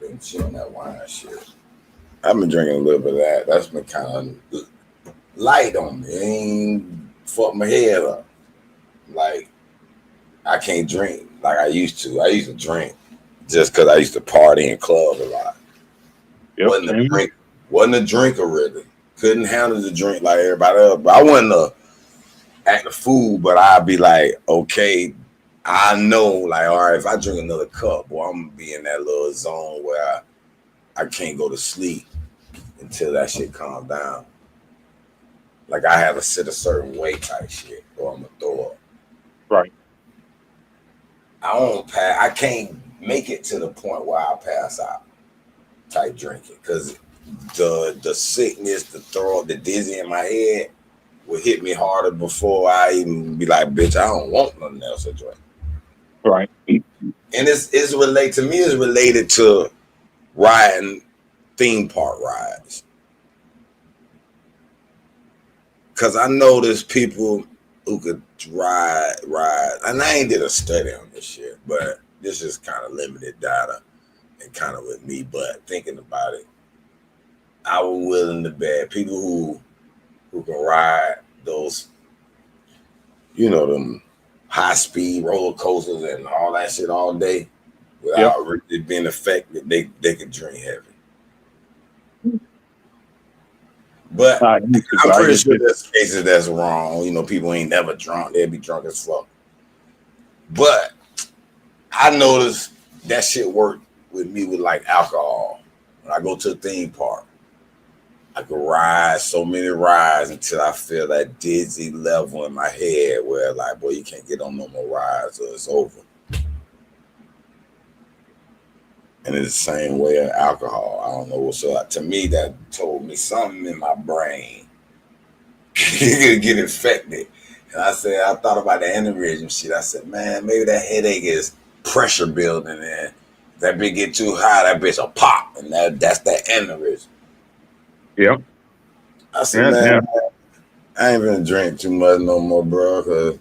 been chilling that wine shit. I've been drinking a little bit of that. That's been kind of light on me. It ain't fuck my head up. Like I can't drink like I used to. I used to drink just because I used to party in clubs a lot. Yep, Wasn't a same. drink. Wasn't a drinker really. Couldn't handle the drink like everybody else. But I wasn't a act a fool. But I'd be like, okay, I know, like, all right, if I drink another cup, boy, I'm gonna be in that little zone where I can't go to sleep until that shit calms down. Like I have to sit a certain way type shit, or I'm gonna throw up. Right. I don't pass. I can't make it to the point where I pass out type drinking because the sickness, the throw up, the dizzy in my head will hit me harder before I even be like, bitch, I don't want nothing else to drink. Right. And it's related to me. It's related to riding theme park rides because I know there's people who could ride, and I ain't did a study on this shit, but this is kind of limited data and kind of with me. But thinking about it, I was willing to bet people who can ride those, them high speed roller coasters and all that shit all day Yep. without really being affected, they could drink heavy. But I used to, I'm but I pretty just sure did. there's cases that's wrong. People ain't never drunk. They'll be drunk as fuck. But I noticed that shit worked with me with like alcohol. When I go to a theme park, I could ride so many rides until I feel that dizzy level in my head where like, boy, you can't get on no more rides or it's over. And it's the same way of alcohol. I don't know. So to me, that told me something in my brain could get infected. And I thought about the aneurysm shit. I said, man, maybe that headache is pressure building and that bitch get too high, that bitch will pop. And that's that aneurysm. Yep. I said, Yeah. man, Yeah. I ain't gonna drink too much no more, bro, because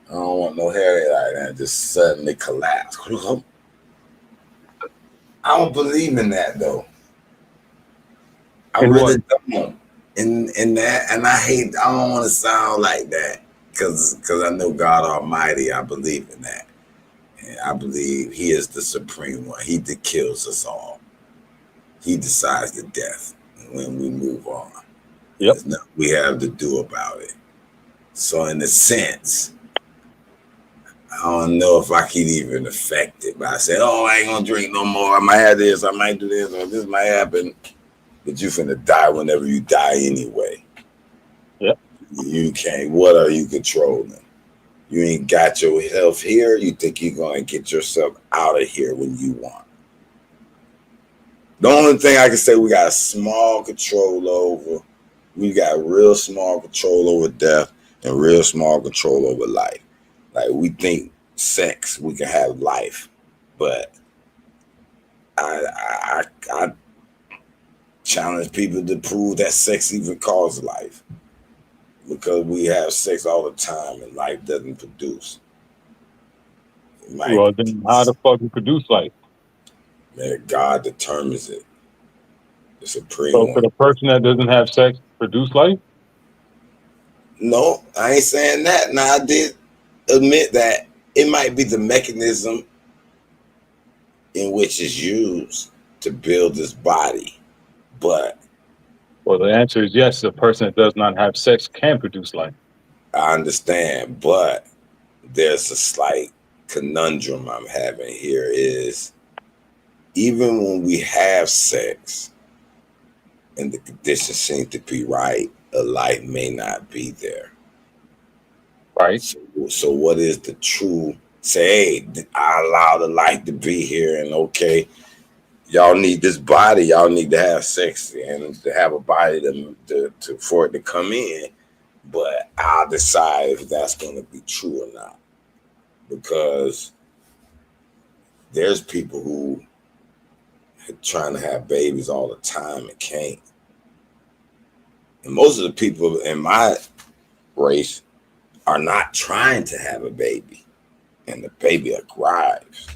I don't want no headache like that. Just suddenly collapse. I don't believe in that though. I And what? really don't. In that, and I hate. I don't want to sound like that because I know God Almighty. I believe in that, and I believe He is the supreme one. He that kills us all. He decides the death when we move on. Yep. There's nothing we have to do about it. So, in a sense, I don't know if I could even affect it. But I said, "Oh, I ain't gonna drink no more. I might have this. I might do this, or this might happen." But you finna die whenever you die anyway. Yep. You can't. What are you controlling? You ain't got your health here. You think you're gonna get yourself out of here when you want. The only thing I can say we got small control over. We got real small control over death and real small control over life. Like we think sex, we can have life, but I challenge people to prove that sex even causes life because we have sex all the time and life doesn't produce. It might Well, then how the fuck you produce life? that God determines it, the So supreme for one. the person that doesn't have sex, produce life? No, I ain't saying that. Now I did admit that it might be the mechanism in which it's used to build this body, but Well, the answer is yes. The person that does not have sex can produce life. I understand. But there's a slight conundrum I'm having here is even when we have sex and the conditions seem to be right, a life may not be there. Right. So what is the true say, hey, I allow the light to be here and okay, y'all need this body, y'all need to have sex and to have a body to for it to come in, but I'll decide if that's gonna be true or not. Because there's people who are trying to have babies all the time and can't. And most of the people in my race are not trying to have a baby. And the baby arrives.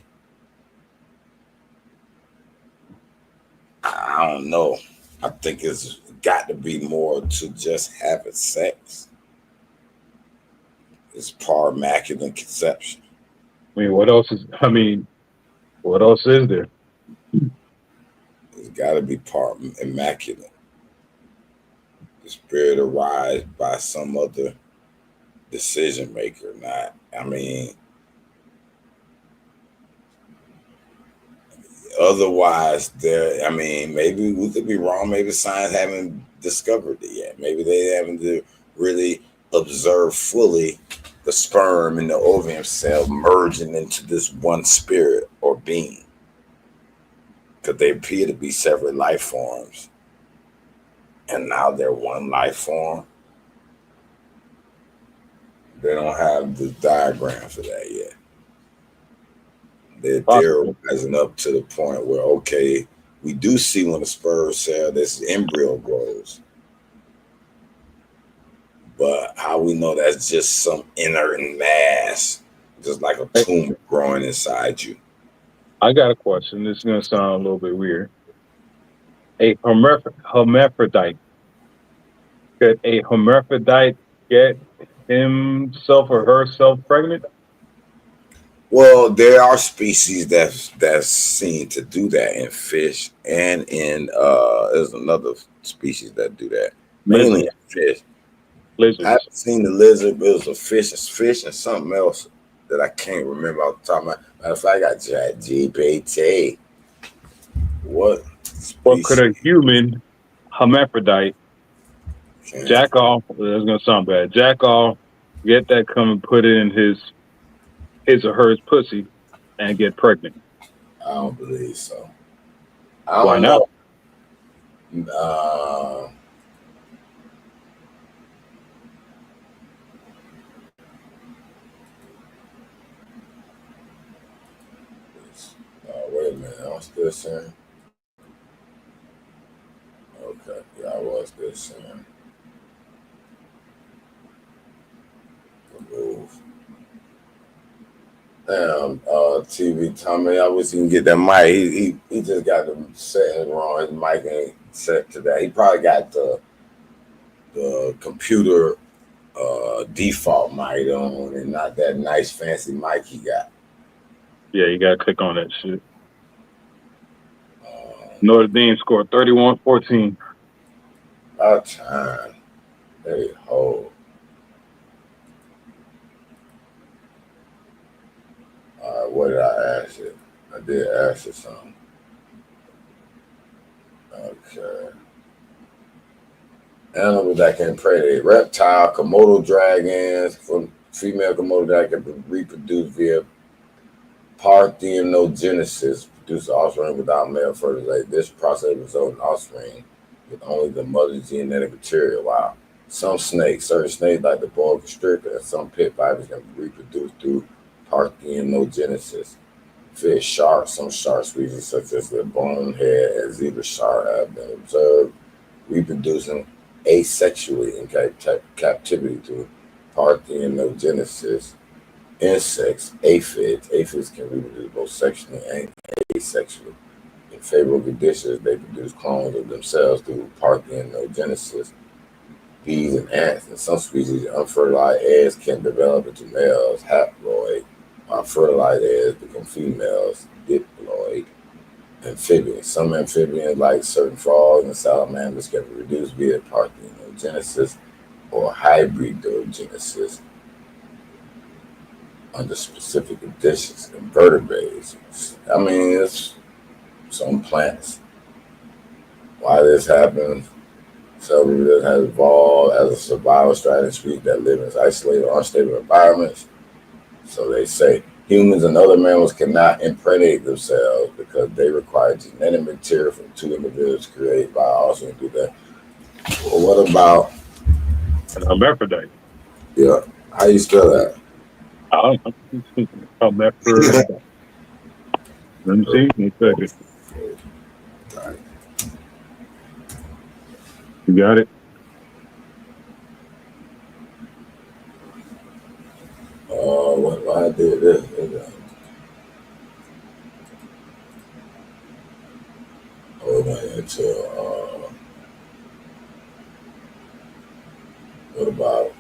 I don't know. I think it's got to be more to just having sex. It's par immaculate conception. I mean, what else is? I mean, what else is there? It's got to be par immaculate. The spirit arrives by some other decision maker. Not, I mean, otherwise, there. I mean, maybe we could be wrong. Maybe science haven't discovered it yet. Maybe they haven't really observed fully the sperm and the ovum cell merging into this one spirit or being, because they appear to be separate life forms, and now they're one life form. They don't have the diagram for that yet. They're Possible. theorizing up to the point where, okay, we do see when the sperm cell, this embryo grows, but how we know that's just some inert mass, just like a Hey, tumor growing inside you? I got a question. This is gonna sound a little bit weird. A hermaphrodite. Could a hermaphrodite get himself or herself pregnant? Well, there are species that's seen to do that in fish and in there's another species that do that, mainly in Lizards. fish. I Lizards. haven't seen the lizard, but it was a fish and something else that I can't remember off the top of my. Matter of fact, I got GPT. What Or could species a human hermaphrodite can? jack off? That's gonna sound bad. Jack off, get that come and put it in his or hers pussy and get pregnant. I don't believe so. I Why don't not? know. Uh, wait a minute. I was still saying. Okay, yeah, I was still saying. Remove. Damn, TV Tommy, I wish he can get that mic. He just got the setting wrong. His mic ain't set to that. He probably got the computer default mic on and not that nice fancy mic he got. Yeah, you gotta click on that shit. Um, Notre Dame scored 31-14. about time. They hold. All right, what did I ask you? I did ask you something. Okay. Animals that can predate: reptile, Komodo dragons, from female Komodo dragon can reproduce via parthenogenesis, produce offspring without male fertilization. This process results in offspring with only the mother's genetic material. Wow. Some snakes, certain snakes like the boa constrictor, and some pit vipers can reproduce through parthenogenesis. Fish, sharks, some shark species such as the bonehead and zebra shark have been observed reproducing asexually in captivity through parthenogenesis. Insects, aphids can reproduce both sexually and asexually. In favorable conditions, they produce clones of themselves through parthenogenesis. Bees and ants, and some species, unfertilized eggs can develop into males, haploid, while fertilized eggs become females, diploid. Amphibians. Some amphibians, like certain frogs and salamanders, can be reduced via parthenogenesis or hybridogenesis. under specific conditions. Invertebrates. I mean, it's some plants. Why this happens? Several that has evolved as a survival strategy that live in isolated or unstable environments. So they say humans and other mammals cannot impregnate themselves because they require genetic material from two individuals to create by also do that. Well, what about An hermaphrodite. yeah? How you spell that? I don't know. Hermaphrodite. Let me see. One second. You got it? Why I did this? Oh, went into what about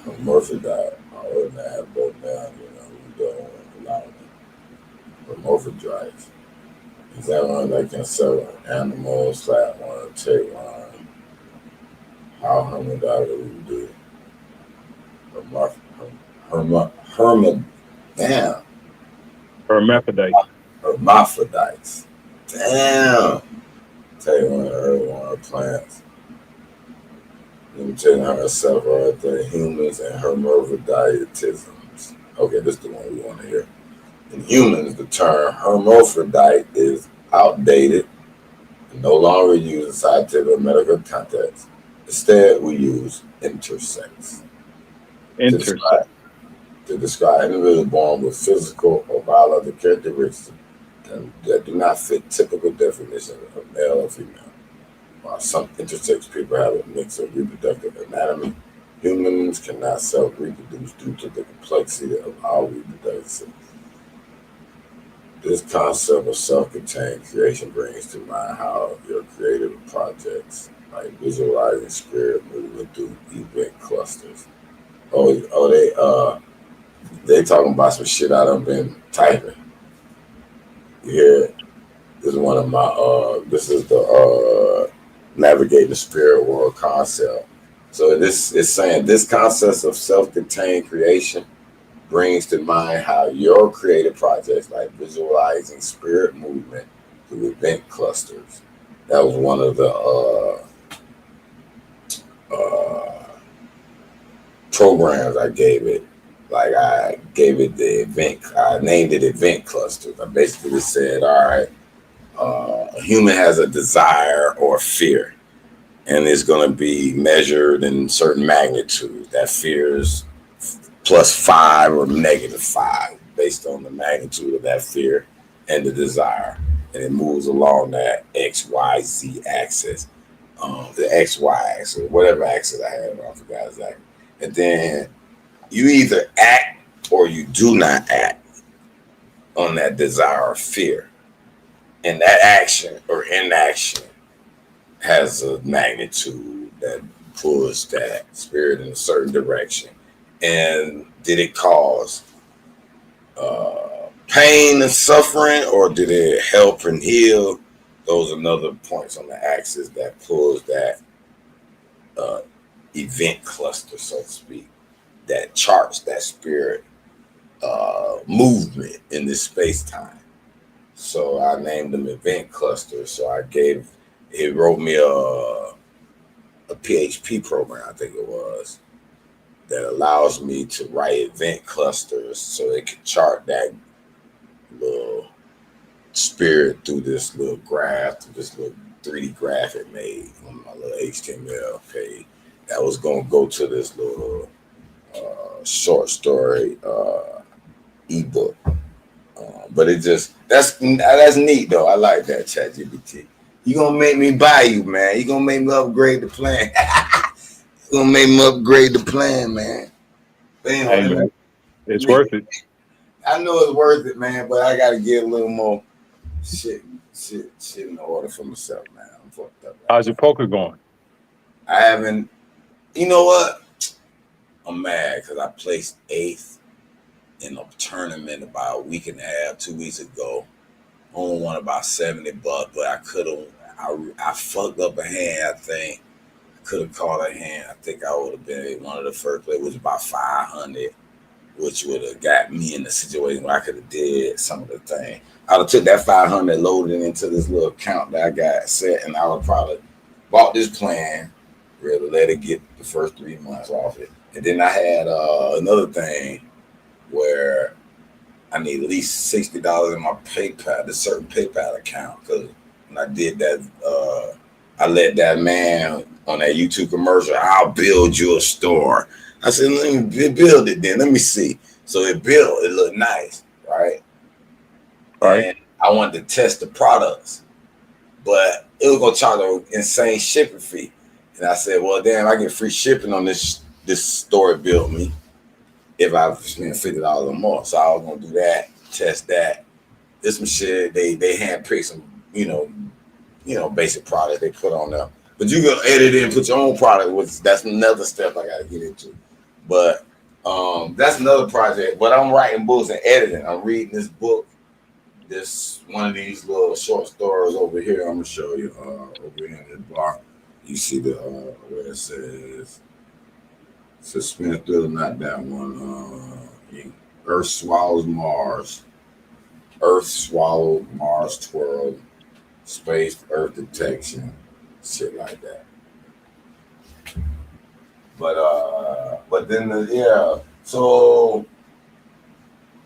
hermaphrodite? I wouldn't have both down. We don't allow hermaphrodites. Is that one that can sell animals, slap one, take one? How hermaphrodite would we do? Hermaphrodites. Damn. Hermaphrodite. Hermaphrodites. Damn. Tell you one of her plants. Let me tell you herself right there. Humans and hermaphroditisms. Okay, this is the one we want to hear. In humans, the term hermaphrodite is outdated and no longer used in scientific or medical context. Instead, we use intersex to Intersex. describe individuals born with physical or biological characteristics that do not fit typical definitions of male or female. While some intersex people have a mix of reproductive anatomy, humans cannot self-reproduce due to the complexity of our reproductive system. This concept of self-contained creation brings to mind how your creative projects, like visualizing spirit movement through event clusters. They talking about some shit I done been typing. Yeah, this is one of my this is the navigate the spirit world concept. So this is saying this concept of self-contained creation brings to mind how your creative projects like visualizing spirit movement through event clusters. That was one of the programs I gave it. Like I gave it the event, I named it event clusters. I basically said, all right, a human has a desire or fear, and it's going to be measured in certain magnitudes. That fear is +5 or -5 based on the magnitude of that fear and the desire. And it moves along that XYZ axis, the XY axis, whatever axis I had, I forgot exactly. And then you either act or you do not act on that desire or fear. And that action or inaction has a magnitude that pulls that spirit in a certain direction. And did it cause pain and suffering, or did it help and heal? Those are another points on the axis that pulls that uh, event cluster, so to speak, that charts that spirit movement in this space time. So I named them event clusters. So it wrote me a PHP program, I think it was, that allows me to write event clusters so it can chart that little spirit through this little graph, through this little 3D graph it made on my little HTML page. That was going to go to this little short story ebook. But it just that's neat though. I like that ChatGPT. You gonna make me buy you, man. You gonna make me upgrade the plan. You gonna make me upgrade the plan, man. But Hey anyway, man, it's worth it. I know it's worth it, man. But I gotta get a little more shit in order for myself, man. I'm fucked up right How's your now. poker going? I haven't. You know what? I'm mad because I placed 8th in a tournament about a week and a half, 2 weeks ago. Only won about $70, but I could have. I fucked up a hand. I think I could have called a hand. I think I would have been one of the first play, which was about 500. which would have got me in the situation where I could have did some of the thing. I'd have took that 500, loaded it into this little account that I got set, and I would probably bought this plan, really let it get the first 3 months off it. And then I had another thing where I need at least $60 in my PayPal, this certain PayPal account, because when I did that, I let that man on that YouTube commercial, I'll build you a store. I said, let me build it then. Let me see. So it built, it looked nice, right? Right. And I wanted to test the products, but it was gonna charge an insane shipping fee. And I said, well, damn, I get free shipping on this store it built me if I spend $50 or more. So I was gonna do that, test that. This some shit they handpick some, basic products they put on there. But you can edit it and put your own product, which that's another step I gotta get into. But that's another project. But I'm writing books and editing. I'm reading this book. This one of these little short stories over here. I'm gonna show you over here in this bar. You see the where it says suspense thriller, not that one. Earth swallows Mars. Earth swallowed, Mars twirled, space, Earth detection, shit like that. But then so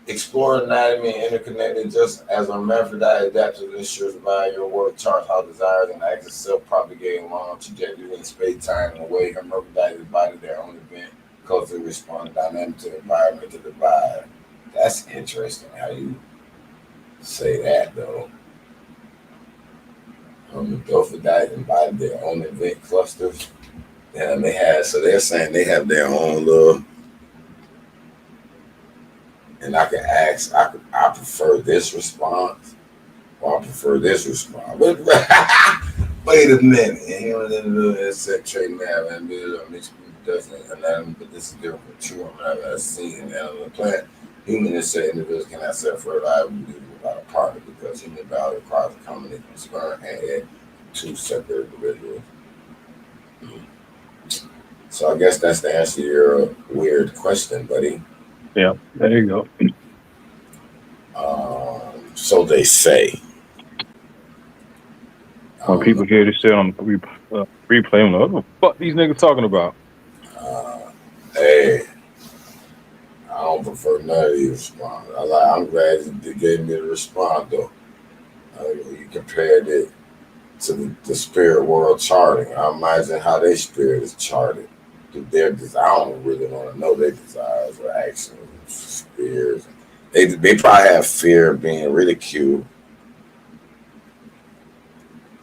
explore anatomy and interconnected just as a hermaphrodite adapts to ensures by your work charts how desires and acts self-propagating long trajectory in space-time in a way hermaphrodites embody their own event, culturally respond dynamic to the environment to the vibe. That's interesting how you say that though. Hermaphrodites embody their own event clusters. And they're saying they have their own little. And I can ask, I prefer this response, or I prefer this response. Wait a minute. It said trade nav and mixed doesn't anatomy, but this is different from true I've seen in animal plant. Human is said individuals cannot self-fertilize without a partner because human value requires a combination of sperm and egg, two separate individuals. So I guess that's the answer to your weird question, buddy. Yeah, there you go. So they say. When people hear this shit on the replay, I'm like, what the fuck these niggas talking about? Hey, I don't prefer none of these responses. I'm glad you gave me the response though. You compared it to the spirit world charting. I imagine how their spirit is charted through their desire. I don't really want to know their desires or actions, fears. They probably have fear of being ridiculed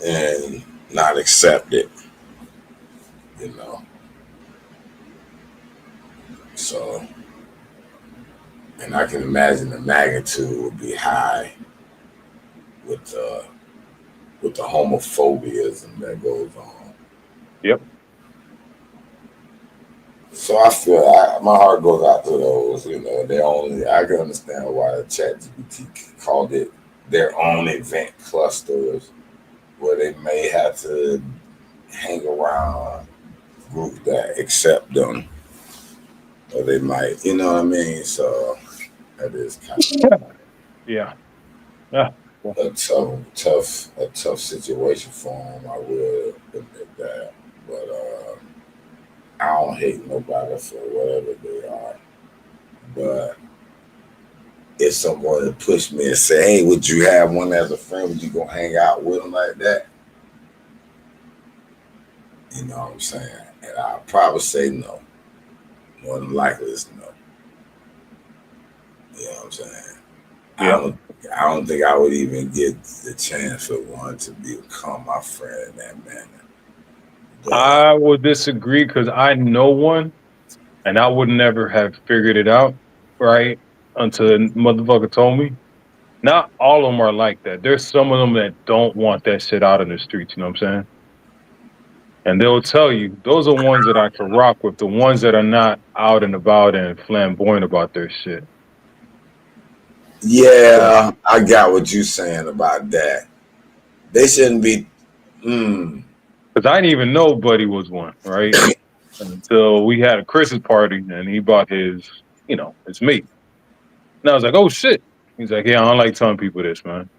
and not accepted, So, and I can imagine the magnitude would be high with the homophobiaism that goes on. Yep. So I feel my heart goes out to those. I can understand why the ChatGPT called it their own event clusters, where they may have to hang around groups that accept them, or they might, you know what I mean. So that is kind of Yeah. a tough situation for them. I will admit that, but I don't hate nobody for whatever they are. But if someone would push me and say, "Hey, would you have one as a friend? Would you go hang out with them like that?" You know what I'm saying? And I'll probably say no. More than likely, it's no. You know what I'm saying? Yeah. I don't think I would even get the chance for one to become my friend in that manner. But I would disagree because I know one, and I would never have figured it out, right? Until the motherfucker told me. Not all of them are like that. There's some of them that don't want that shit out in the streets, you know what I'm saying? And they'll tell you, those are ones that I can rock with, the ones that are not out and about and flamboyant about their shit. yeah, I got what you're saying about that. They shouldn't be. Because I didn't even know Buddy was one, right? Until we had a Christmas party and he bought his it's me. And I was like, oh shit. He's like, yeah, I don't like telling people this, man.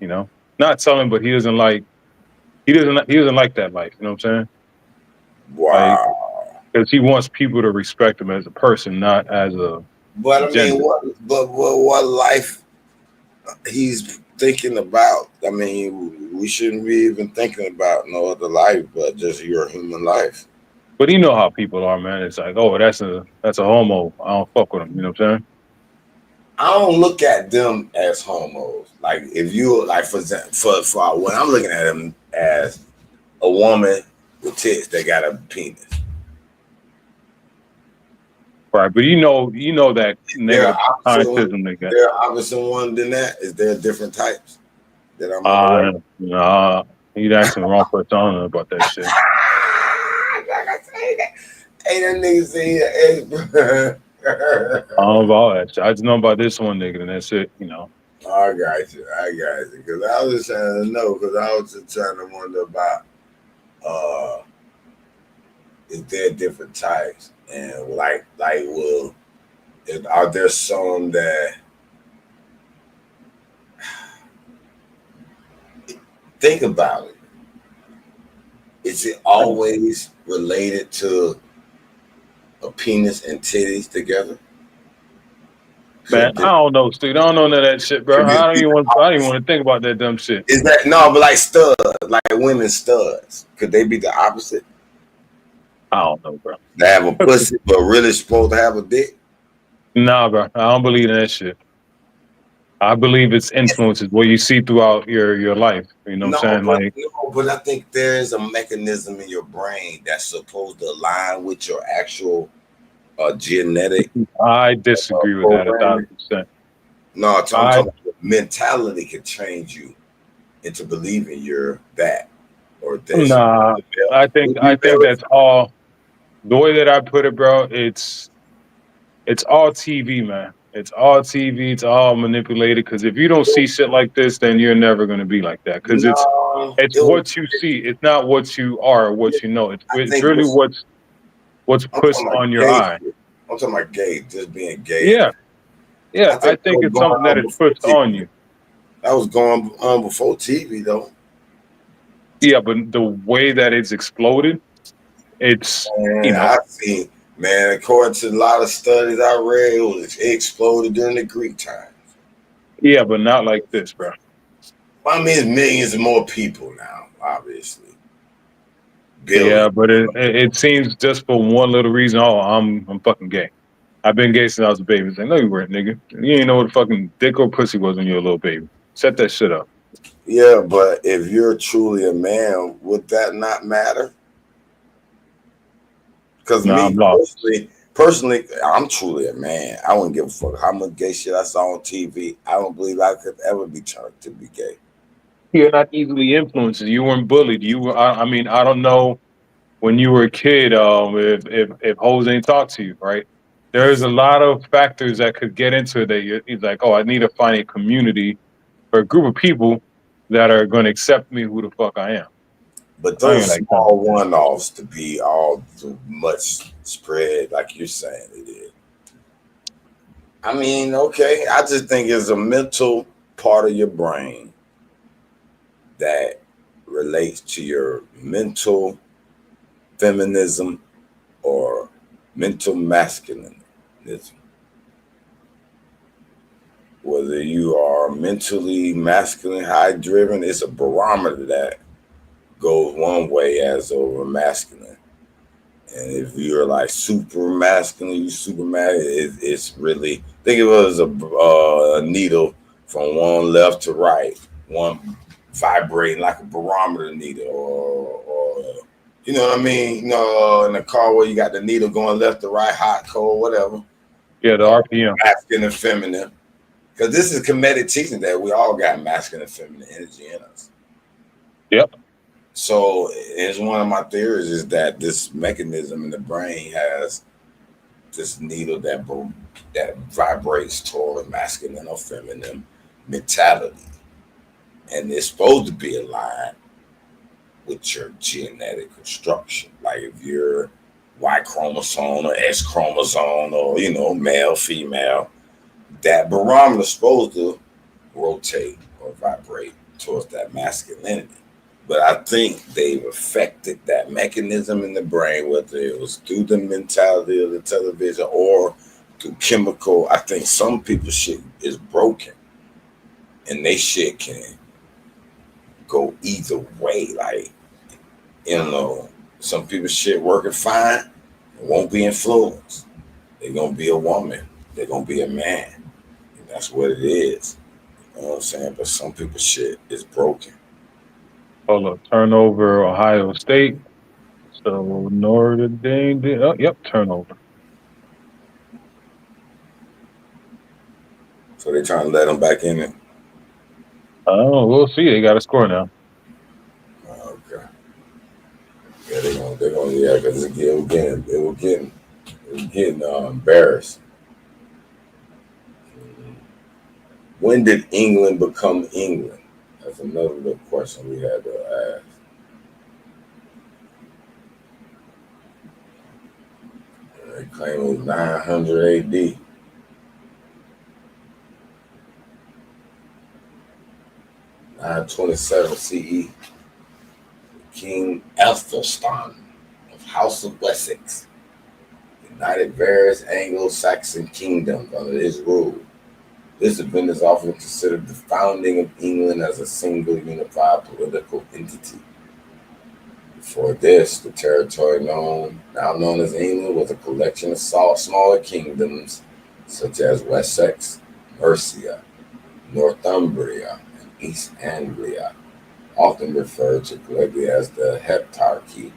Not telling, but he doesn't like that life. You know what I'm saying? Like, Wow. because he wants people to respect him as a person, not as a But I mean, gender. what life he's thinking about? I mean, we shouldn't be even thinking about no other life but just your human life. But you know how people are, man. It's like, oh, that's a homo. I don't fuck with him. You know what I'm saying? I don't look at them as homos. Like if you like for example, for when I'm looking at them as a woman with tits that got a penis. Right. But you know that There are negative opposite one. scientism they got. There are opposite one than that. Is there different types that I'm unaware of? Nah, you'd asking the wrong person. I don't know about that shit. Like I say that. Ain't that nigga saying that? I don't know about that shit. I just know about this one nigga, and that's it. I got you. I got you. Because I was just trying to know. Because I was just trying to wonder about uh, is there different types and well, are there some that think about it? Is it always related to a penis and titties together? Man, Could I don't know, Steve. I don't know none of that shit, bro. could this I don't be even the want. I don't even opposite? want to think about that dumb shit. Is that no? But like studs, like women studs, could they be the opposite? I don't know, bro. They have a pussy, but really supposed to have a dick? Nah, bro. I don't believe in that shit. I believe it's influences what you see throughout your life. You know what I'm saying? Like, But I think there is a mechanism in your brain that's supposed to align with your actual genetic I disagree with that a programming. thousand percent. No, I'm I talking about mentality can change you into believing you're that or this. nah. Would I you think that's all. The way that I put it, bro. It's all TV, man. It's all TV. It's all manipulated. Because if you don't see shit like this, then you're never gonna be like that. Because No, it's it was. what you see. It's not what you are or what you know. It's I it's think really what's I'm pushed talking about on your gay. eye. I'm talking about gay, just being gay. Yeah, yeah. I I think that think was it's going something that on is before pushed on TV. you. That was going on before TV, though. Yeah, but the way that it's exploded, it's you And know, I see, man, according to a lot of studies I read, it exploded during the Greek times. yeah, but not like this, bro. Well, I mean, it's millions of more people now, obviously. Yeah, Billions. but it seems just for one little reason. Oh, I'm fucking gay. I've been gay since I was a baby. It's like, no, you weren't, nigga. You ain't know what the fucking dick or pussy was when you were a little baby. Set that shit up. Yeah, but if you're truly a man, would that not matter? Because Nah, I'm me lost. personally, I'm truly a man. I wouldn't give a fuck how much gay shit I saw on TV. I don't believe I could ever be turned to be gay. You're not easily influenced. You weren't bullied. You were. I mean, I don't know when you were a kid. If hoes ain't talk to you, right? There's a lot of factors that could get into it. That you're like, oh, I need to find a community or a group of people that are going to accept me who the fuck I am. But I ain't those like that. small one offs to be all too much spread, like you're saying it is. I mean, okay. I just think it's a mental part of your brain that relates to your mental feminism or mental masculinism. Whether you are mentally masculine, high driven, it's a barometer that goes one way as over masculine. And if you're like super masculine, you super it's really think of it as a needle from one left to right, one vibrating like a barometer needle, or you know what I mean? You know, in a car where you got the needle going left to right, hot, cold, whatever, Yeah, the RPM. masculine and feminine. Because this is comedic teaching that we all got masculine and feminine energy in us. Yep. So it's one of my theories is that this mechanism in the brain has this needle that vibrates toward masculine or feminine mentality, and it's supposed to be aligned with your genetic construction. Like if you're Y chromosome or X chromosome or male, female. That barometer's supposed to rotate or vibrate towards that masculinity. But I think they've affected that mechanism in the brain, whether it was through the mentality of the television or through chemical. I think some people's shit is broken and they shit can go either way. Like, you know, some people's shit working fine, won't be influenced. They're gonna be a woman, they're gonna be a man. And that's what it is. You know what I'm saying? But some people's shit is broken. Hold up, turnover, Ohio State. So Notre Dame did. Oh, yep, turnover. So they trying to let them back in it. Oh, we'll see. They got a score now. Okay. Yeah, they're gonna, yeah, because it was getting embarrassed. When did England become England? That's another little question we had to ask. They claim it was 900 AD. 927 CE. King Ethelstan of House of Wessex united various Anglo-Saxon kingdoms under his rule. This event is often considered the founding of England as a single unified political entity. Before this, the territory now known as England was a collection of smaller kingdoms such as Wessex, Mercia, Northumbria, and East Anglia, often referred to collectively as the Heptarchy.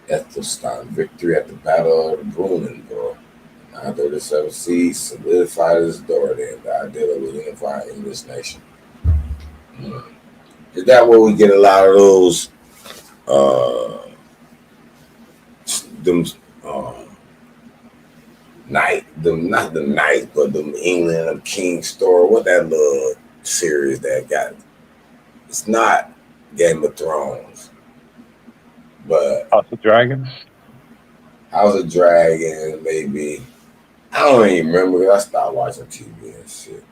Ethelstan victory at the Battle of Brunanburh in 937 C solidified his authority and the ideal of a unified English nation. Hmm. Is that where we get a lot of those uh them them not the knight, but them England of King story? What that little series that got? It's not Game of Thrones, but House of Dragons. House of Dragon, maybe. I don't even remember 'cause I stopped watching TV and shit.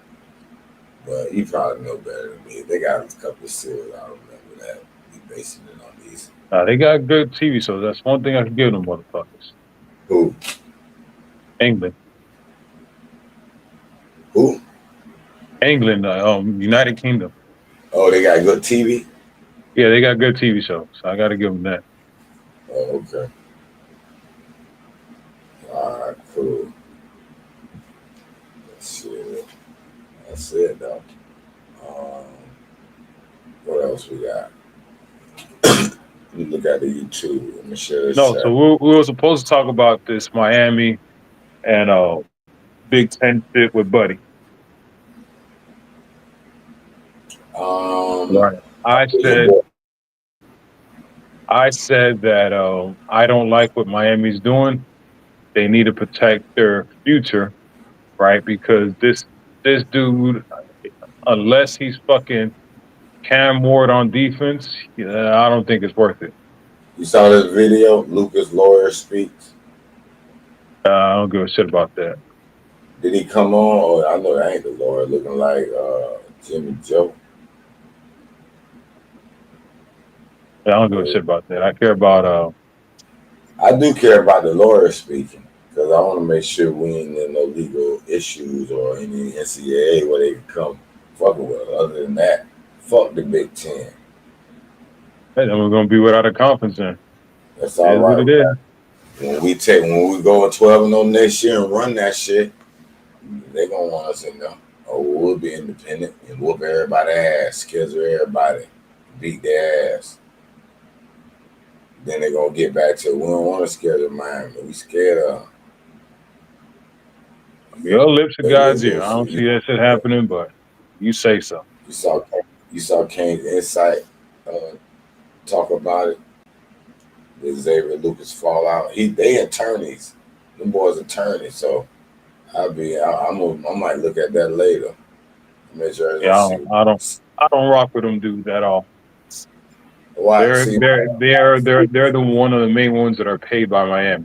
But you probably know better than me. They got a couple of series. I remember that. We basing it on these. They got good TV shows. That's one thing I can give them, motherfuckers. Who? England, Who? England, United Kingdom. Oh, they got good TV? Yeah, they got good TV shows. I got to give them that. Oh, okay. All right, cool. Shit. That's it, though. Um, what else we got? We look at the YouTube. Let me share this No, chat. so we were supposed to talk about this Miami and Big Ten shit with Buddy. Right. Your boy. I said that I don't like what Miami's doing. They need to protect their future, right? Because this dude, unless he's fucking Cam Ward on defense, I don't think it's worth it. You saw this video? Lucas Lawyer speaks. I don't give a shit about that. Did he come on? Or I know that ain't the lawyer looking like Jimmy Joe. I don't give a shit about that. I care about I do care about the lawyer speaking because I want to make sure we ain't in no legal issues or any NCAA where they can come fucking with us. Other than that, fuck the Big Ten. hey, then we're gonna be without a conference then. That's It all is what right. it is. When we go 12-0 next year and run that shit, they gonna want us in there. Or we'll be independent and whoop everybody's ass, schedule everybody, beat their ass. Then they gonna get back to we don't want to schedule Miami. We scared of. Your lips are God's ear. I don't You, see that shit happening, but you say so. you saw you saw Kane's insight talk about it. The Xavier Lucas fallout. They attorneys. Them boys attorneys. So I might look at that later. Make sure I Yeah, see. I don't rock with them dudes at all. Why? They're See, they're they're they're they're the one of the main ones that are paid by Miami.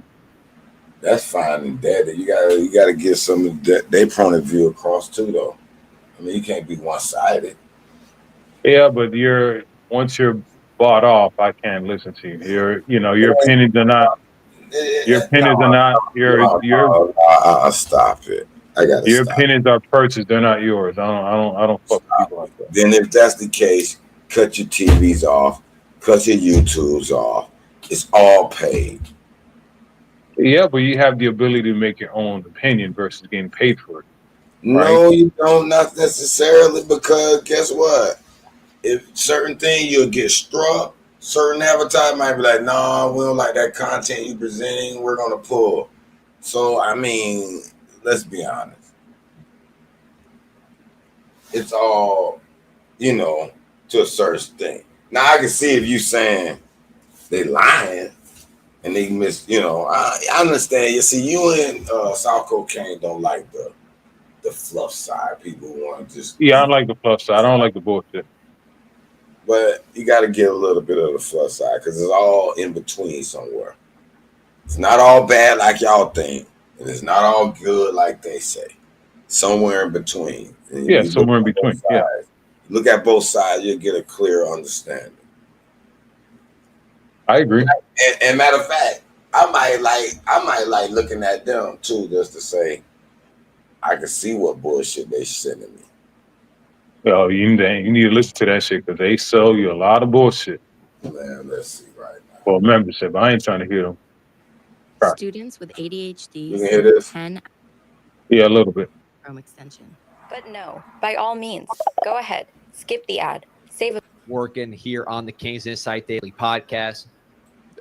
That's fine and dandy. You gotta get some of their point of view across too, though. I mean, you can't be one sided. Yeah, but once you're bought off, I can't listen to you. Your opinions are not your opinions are No, not stop it. I gotta your stop. opinions are purchased. They're not yours. I don't fuck with Stop people like it. that. Then, if that's the case, cut your TVs off, cut your YouTubes off. It's all paid. Yeah, but you have the ability to make your own opinion versus getting paid for it, right? No, you don't, not necessarily, because guess what? If certain things you'll get struck, certain advertisers might be like, "Nah, we don't like that content you presenting. We're gonna pull." So I mean, let's be honest. It's all to a certain thing. Now I can see if you saying they lying and they miss. I understand. You see, you and South Cocaine don't like the fluff side. People want to just Yeah, I eat. like the plus side. I don't like the bullshit. But you got to get a little bit of the fluff side because it's all in between somewhere. It's not all bad like y'all think, and it's not all good like they say. Somewhere in between. And if Yeah, you look somewhere in at both between. Yeah, sides, you'll get a clear understanding. I agree. And matter of fact, I might like looking at them too, just to say I can see what bullshit they sending me. Well, you need to listen to that shit because they sell you a lot of bullshit Man, let's see right now. for a membership. I ain't trying to hear them. Crap. Students with ADHD You can hear this? 10 Yeah, a little bit. Chrome extension. But no, by all means, go ahead, skip the ad, save a Working here on the Kings Insight Daily podcast,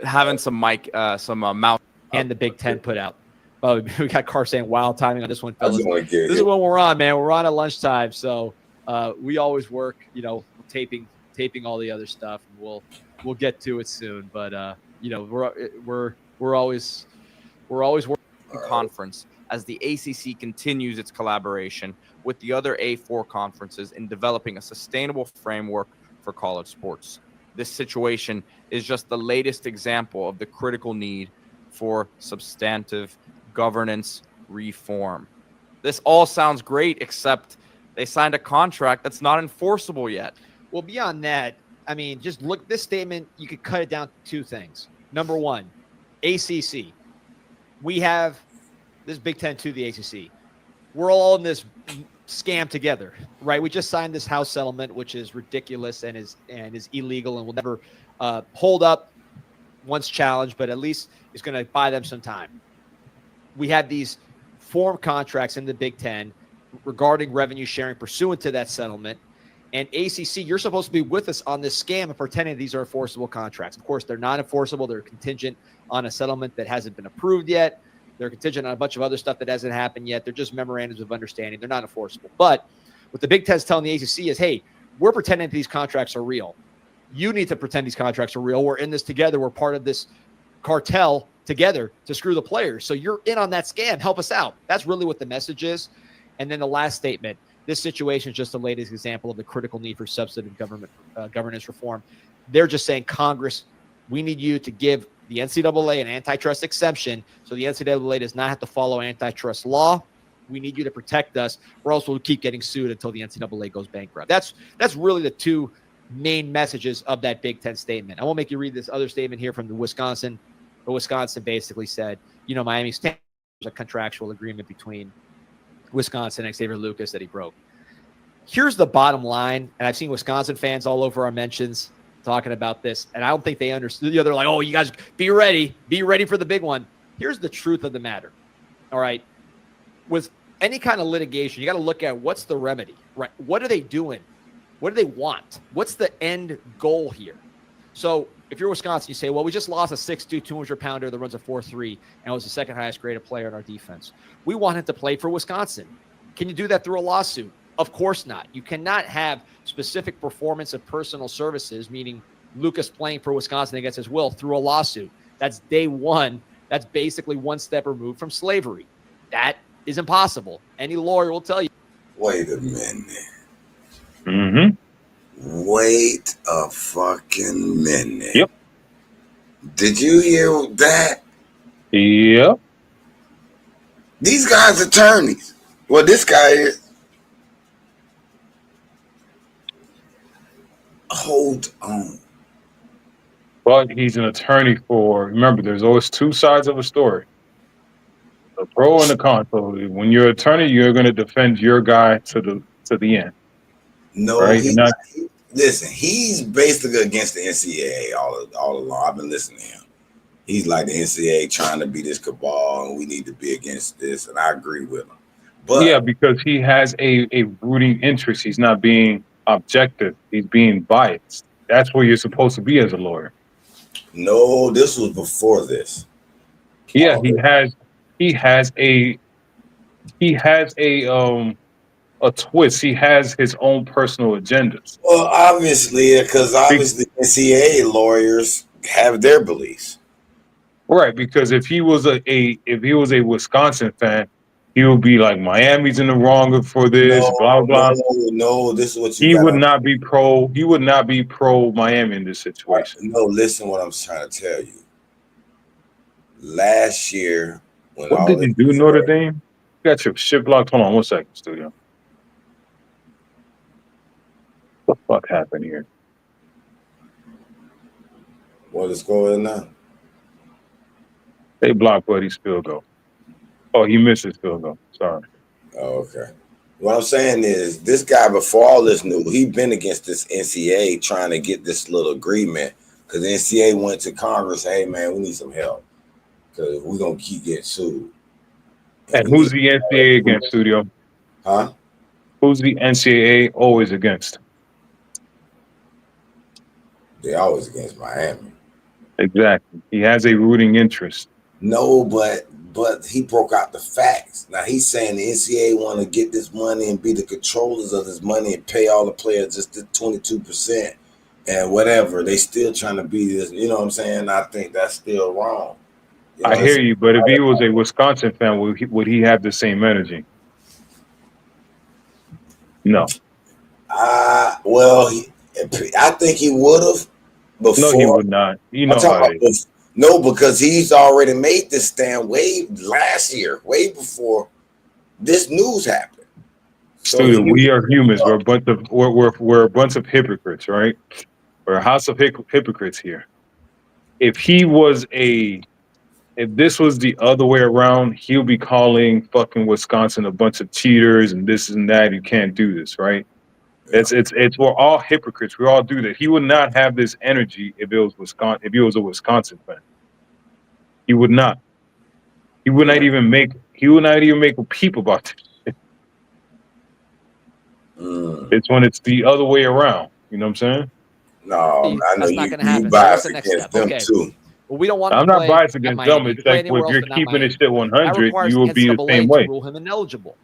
having some mouth. and the Big Ten put out. Oh, we got Carr saying wild timing on this one, I fellas. just want to get This is when we're on, man. We're on at lunchtime, so we always work, taping all the other stuff, and we'll get to it soon. But we're always working. Conference as the ACC continues its collaboration with the other A4 conferences in developing a sustainable framework for college sports. This situation is just the latest example of the critical need for substantive governance reform. This all sounds great, except they signed a contract that's not enforceable yet. Well, beyond that, I mean, just look, this statement, you could cut it down to two things. Number one, ACC. We have this Big Ten to the ACC. We're all in this scam together, right? We just signed this House settlement, which is ridiculous and is illegal and will never hold up once challenged, but at least it's going to buy them some time. We have these form contracts in the Big Ten regarding revenue sharing pursuant to that settlement. And ACC, you're supposed to be with us on this scam and pretending these are enforceable contracts. Of course, they're not enforceable. They're contingent on a settlement that hasn't been approved yet. They're contingent on a bunch of other stuff that hasn't happened yet. They're just memorandums of understanding. They're not enforceable. But what the Big Ten's telling the ACC is, hey, we're pretending that these contracts are real. You need to pretend these contracts are real. We're in this together. We're part of this cartel together to screw the players. So you're in on that scam. Help us out. That's really what the message is. And then the last statement, this situation is just the latest example of the critical need for substantive governance reform. They're just saying, Congress, we need you to give the NCAA an antitrust exemption so the NCAA does not have to follow antitrust law. We need you to protect us, or else we'll keep getting sued until the NCAA goes bankrupt. That's really the two main messages of that Big Ten statement. I won't make you read this other statement here from Wisconsin. But Wisconsin basically said, Miami State, there's a contractual agreement between Wisconsin and Xavier Lucas that he broke. Here's the bottom line, and I've seen Wisconsin fans all over our mentions talking about this, and I don't think they understood. They're like, oh, you guys be ready for the big one. Here's the truth of the matter. All right. With any kind of litigation, you got to look at what's the remedy, right? What are they doing? What do they want? What's the end goal here? So if you're Wisconsin, you say, well, we just lost a 6'2", 200-pounder that runs a 4.3 and was the second highest graded player in our defense. We want him to play for Wisconsin. Can you do that through a lawsuit? Of course not. You cannot have specific performance of personal services, meaning Lucas playing for Wisconsin against his will, through a lawsuit. That's day one. That's basically one step removed from slavery. That is impossible. Any lawyer will tell you. Wait a minute. Mm-hmm. Wait a fucking minute. Yep. Did you hear that? Yep. These guys attorneys. Well, this guy is. Hold on. But he's an attorney for. Remember, there's always two sides of a story: the pro and the con. So when you're an attorney, you're going to defend your guy to the end, No, right? And not listen. He's basically against the NCAA all along. I've been listening to him. He's like the NCAA trying to be this cabal, and we need to be against this. And I agree with him. But yeah, because he has a rooting interest. He's not being objective. He's being biased. That's where you're supposed to be as a lawyer. no, this was before this. Yeah, All he this- has a twist. He has his own personal agendas. Well, obviously, because obviously NCAA lawyers have their beliefs. Right, because if he was a Wisconsin fan, he would be like Miami's in the wrong for this, blah blah. No. This is what you He got. would not be pro. He would not be pro Miami in this situation. No, listen, what I'm trying to tell you. Last year, when What all did this you do, was Notre Dame? You got your shit blocked. Hold on 1 second, studio. What the fuck happened here? what is going on? They blocked Buddy's field goal. Oh, he missed his field goal. Sorry. Oh, okay. What I'm saying is, this guy before all this knew he'd been against this NCAA trying to get this little agreement because the NCAA went to Congress. Hey, man, we need some help because we're gonna keep getting sued. And who's the NCAA against, studio? Huh? Who's the NCAA always against? They always against Miami. Exactly. He has a rooting interest. No, but he broke out the facts. Now he's saying the NCAA want to get this money and be the controllers of this money and pay all the players just the 22% and whatever. They still trying to be this. You know what I'm saying? I think that's still wrong. You know, I hear you, but if he was a Wisconsin fan, would he have the same energy? No. Well, I think he would have before. No, he would not. You know how it is. No, because he's already made this stand way last year, way before this news happened. So Dude, we are humans. We're a bunch of hypocrites, right? We're a house of hypocrites here. If this was the other way around, he'll be calling fucking Wisconsin a bunch of cheaters and this and that. You can't do this, right? Yeah. It's we're all hypocrites. We all do that. He would not have this energy if it was Wisconsin. If he was a Wisconsin fan, he would not. He would not even make. He would not even make a peep about this shit. It's when it's the other way around. You know what I'm saying? No, I know that's not going to happen. biased So what's against the them next step? too. Well, we don't want. I'm not biased against them. Miami. It's like if you're keeping this shit 100, you will be the same way. Rule him ineligible.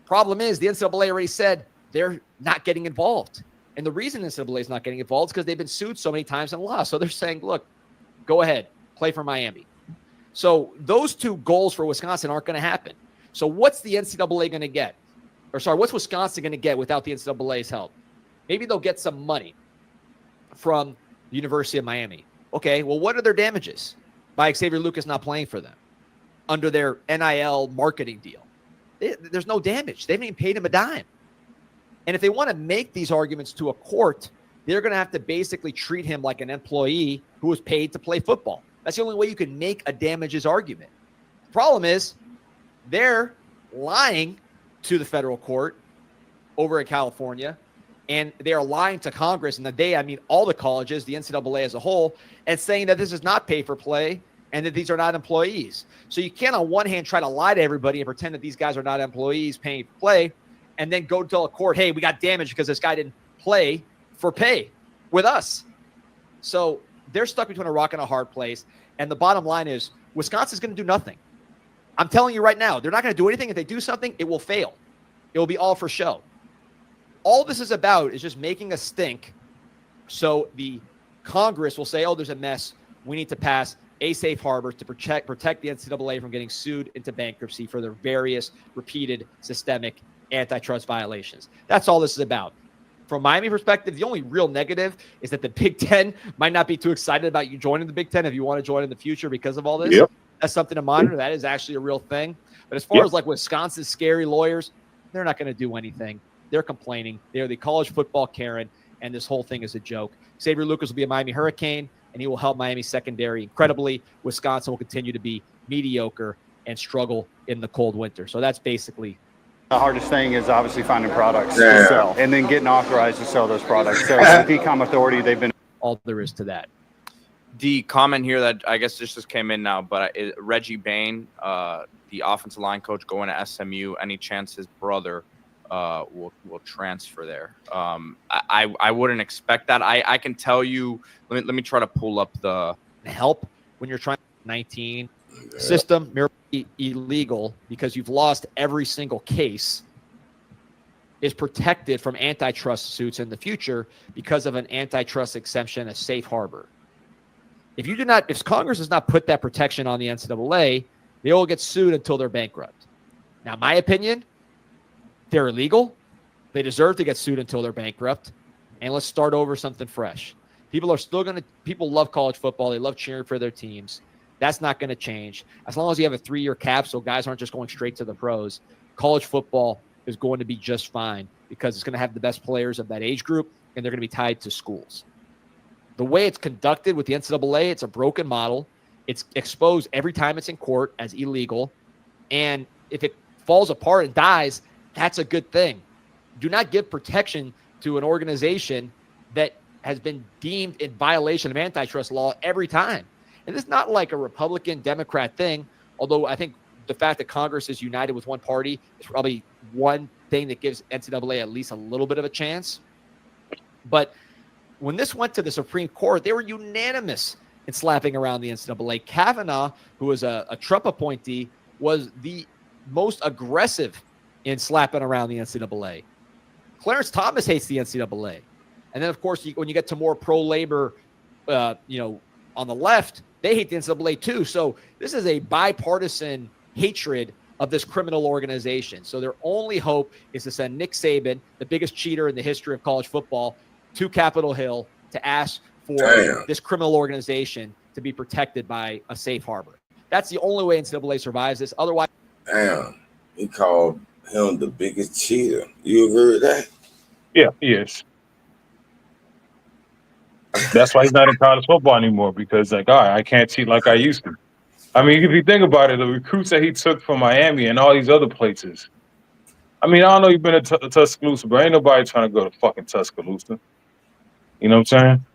Problem is, the NCAA already said they're not getting involved, and the reason NCAA is not getting involved is because they've been sued so many times and lost. So they're saying, "Look, go ahead, play for Miami." So those two goals for Wisconsin aren't going to happen. So what's the NCAA going to get? Or sorry, what's Wisconsin going to get without the NCAA's help? Maybe they'll get some money from the University of Miami. Okay, well, what are their damages by Xavier Lucas not playing for them under their NIL marketing deal? There's no damage. They haven't even paid him a dime. And if they want to make these arguments to a court, they're going to have to basically treat him like an employee who was paid to play football. That's the only way you can make a damages argument. The problem is they're lying to the federal court over in California, and they are lying to Congress, and I mean all the colleges, the NCAA as a whole, and saying that this is not pay for play and that these are not employees. So you can't on one hand try to lie to everybody and pretend that these guys are not employees paying for play, and then go tell a court, hey, we got damage because this guy didn't play for pay with us. So they're stuck between a rock and a hard place. And the bottom line is Wisconsin's going to do nothing. I'm telling you right now, they're not going to do anything. If they do something, it will fail. It will be all for show. All this is about is just making a stink so the Congress will say, oh, there's a mess. We need to pass a safe harbor to protect the NCAA from getting sued into bankruptcy for their various repeated systemic antitrust violations. That's all this is about. From Miami perspective, the only real negative is that the Big Ten might not be too excited about you joining the Big Ten if you want to join in the future because of all this. Yep. That's something to monitor. That is actually a real thing. But as far as like Wisconsin's scary lawyers, they're not going to do anything. They're complaining. They're the college football Karen, and this whole thing is a joke. Xavier Lucas will be a Miami Hurricane, and he will help Miami secondary incredibly. Wisconsin will continue to be mediocre and struggle in the cold winter. So that's basically the hardest thing is obviously finding products to sell and then getting authorized to sell those products. So with Ecom Authority, they've been all there is to that. The comment here that I guess this just came in now, but Reggie Bain, the offensive line coach going to SMU, any chance his brother will transfer there? I wouldn't expect that. I can tell you. Let me try to pull up the help when you're trying 19 system illegal because you've lost every single case is protected from antitrust suits in the future because of an antitrust exemption, a safe harbor. If Congress does not put that protection on the NCAA, they will get sued until they're bankrupt. Now, my opinion, they're illegal. They deserve to get sued until they're bankrupt. And let's start over something fresh. People love college football. They love cheering for their teams. That's not going to change. As long as you have a 3-year cap so guys aren't just going straight to the pros, college football is going to be just fine because it's going to have the best players of that age group, and they're going to be tied to schools. The way it's conducted with the NCAA, it's a broken model. It's exposed every time it's in court as illegal. And if it falls apart and dies, that's a good thing. Do not give protection to an organization that has been deemed in violation of antitrust law every time. And it's not like a Republican Democrat thing, although I think the fact that Congress is united with one party is probably one thing that gives NCAA at least a little bit of a chance. But when this went to the Supreme Court, they were unanimous in slapping around the NCAA. Kavanaugh, who was a Trump appointee, was the most aggressive in slapping around the NCAA. Clarence Thomas hates the NCAA. And then, of course, when you get to more pro-labor, on the left, they hate the NCAA too. So this is a bipartisan hatred of this criminal organization. So their only hope is to send Nick Saban, the biggest cheater in the history of college football, to Capitol Hill to ask for this criminal organization to be protected by a safe harbor. That's the only way NCAA survives this. Otherwise, he called him the biggest cheater. You agree with that? Yeah, he is. That's why he's not in college football anymore because, all right, I can't cheat like I used to. I mean, if you think about it, the recruits that he took from Miami and all these other places. I mean, I don't know you've been to Tuscaloosa, but ain't nobody trying to go to fucking Tuscaloosa. You know what I'm saying?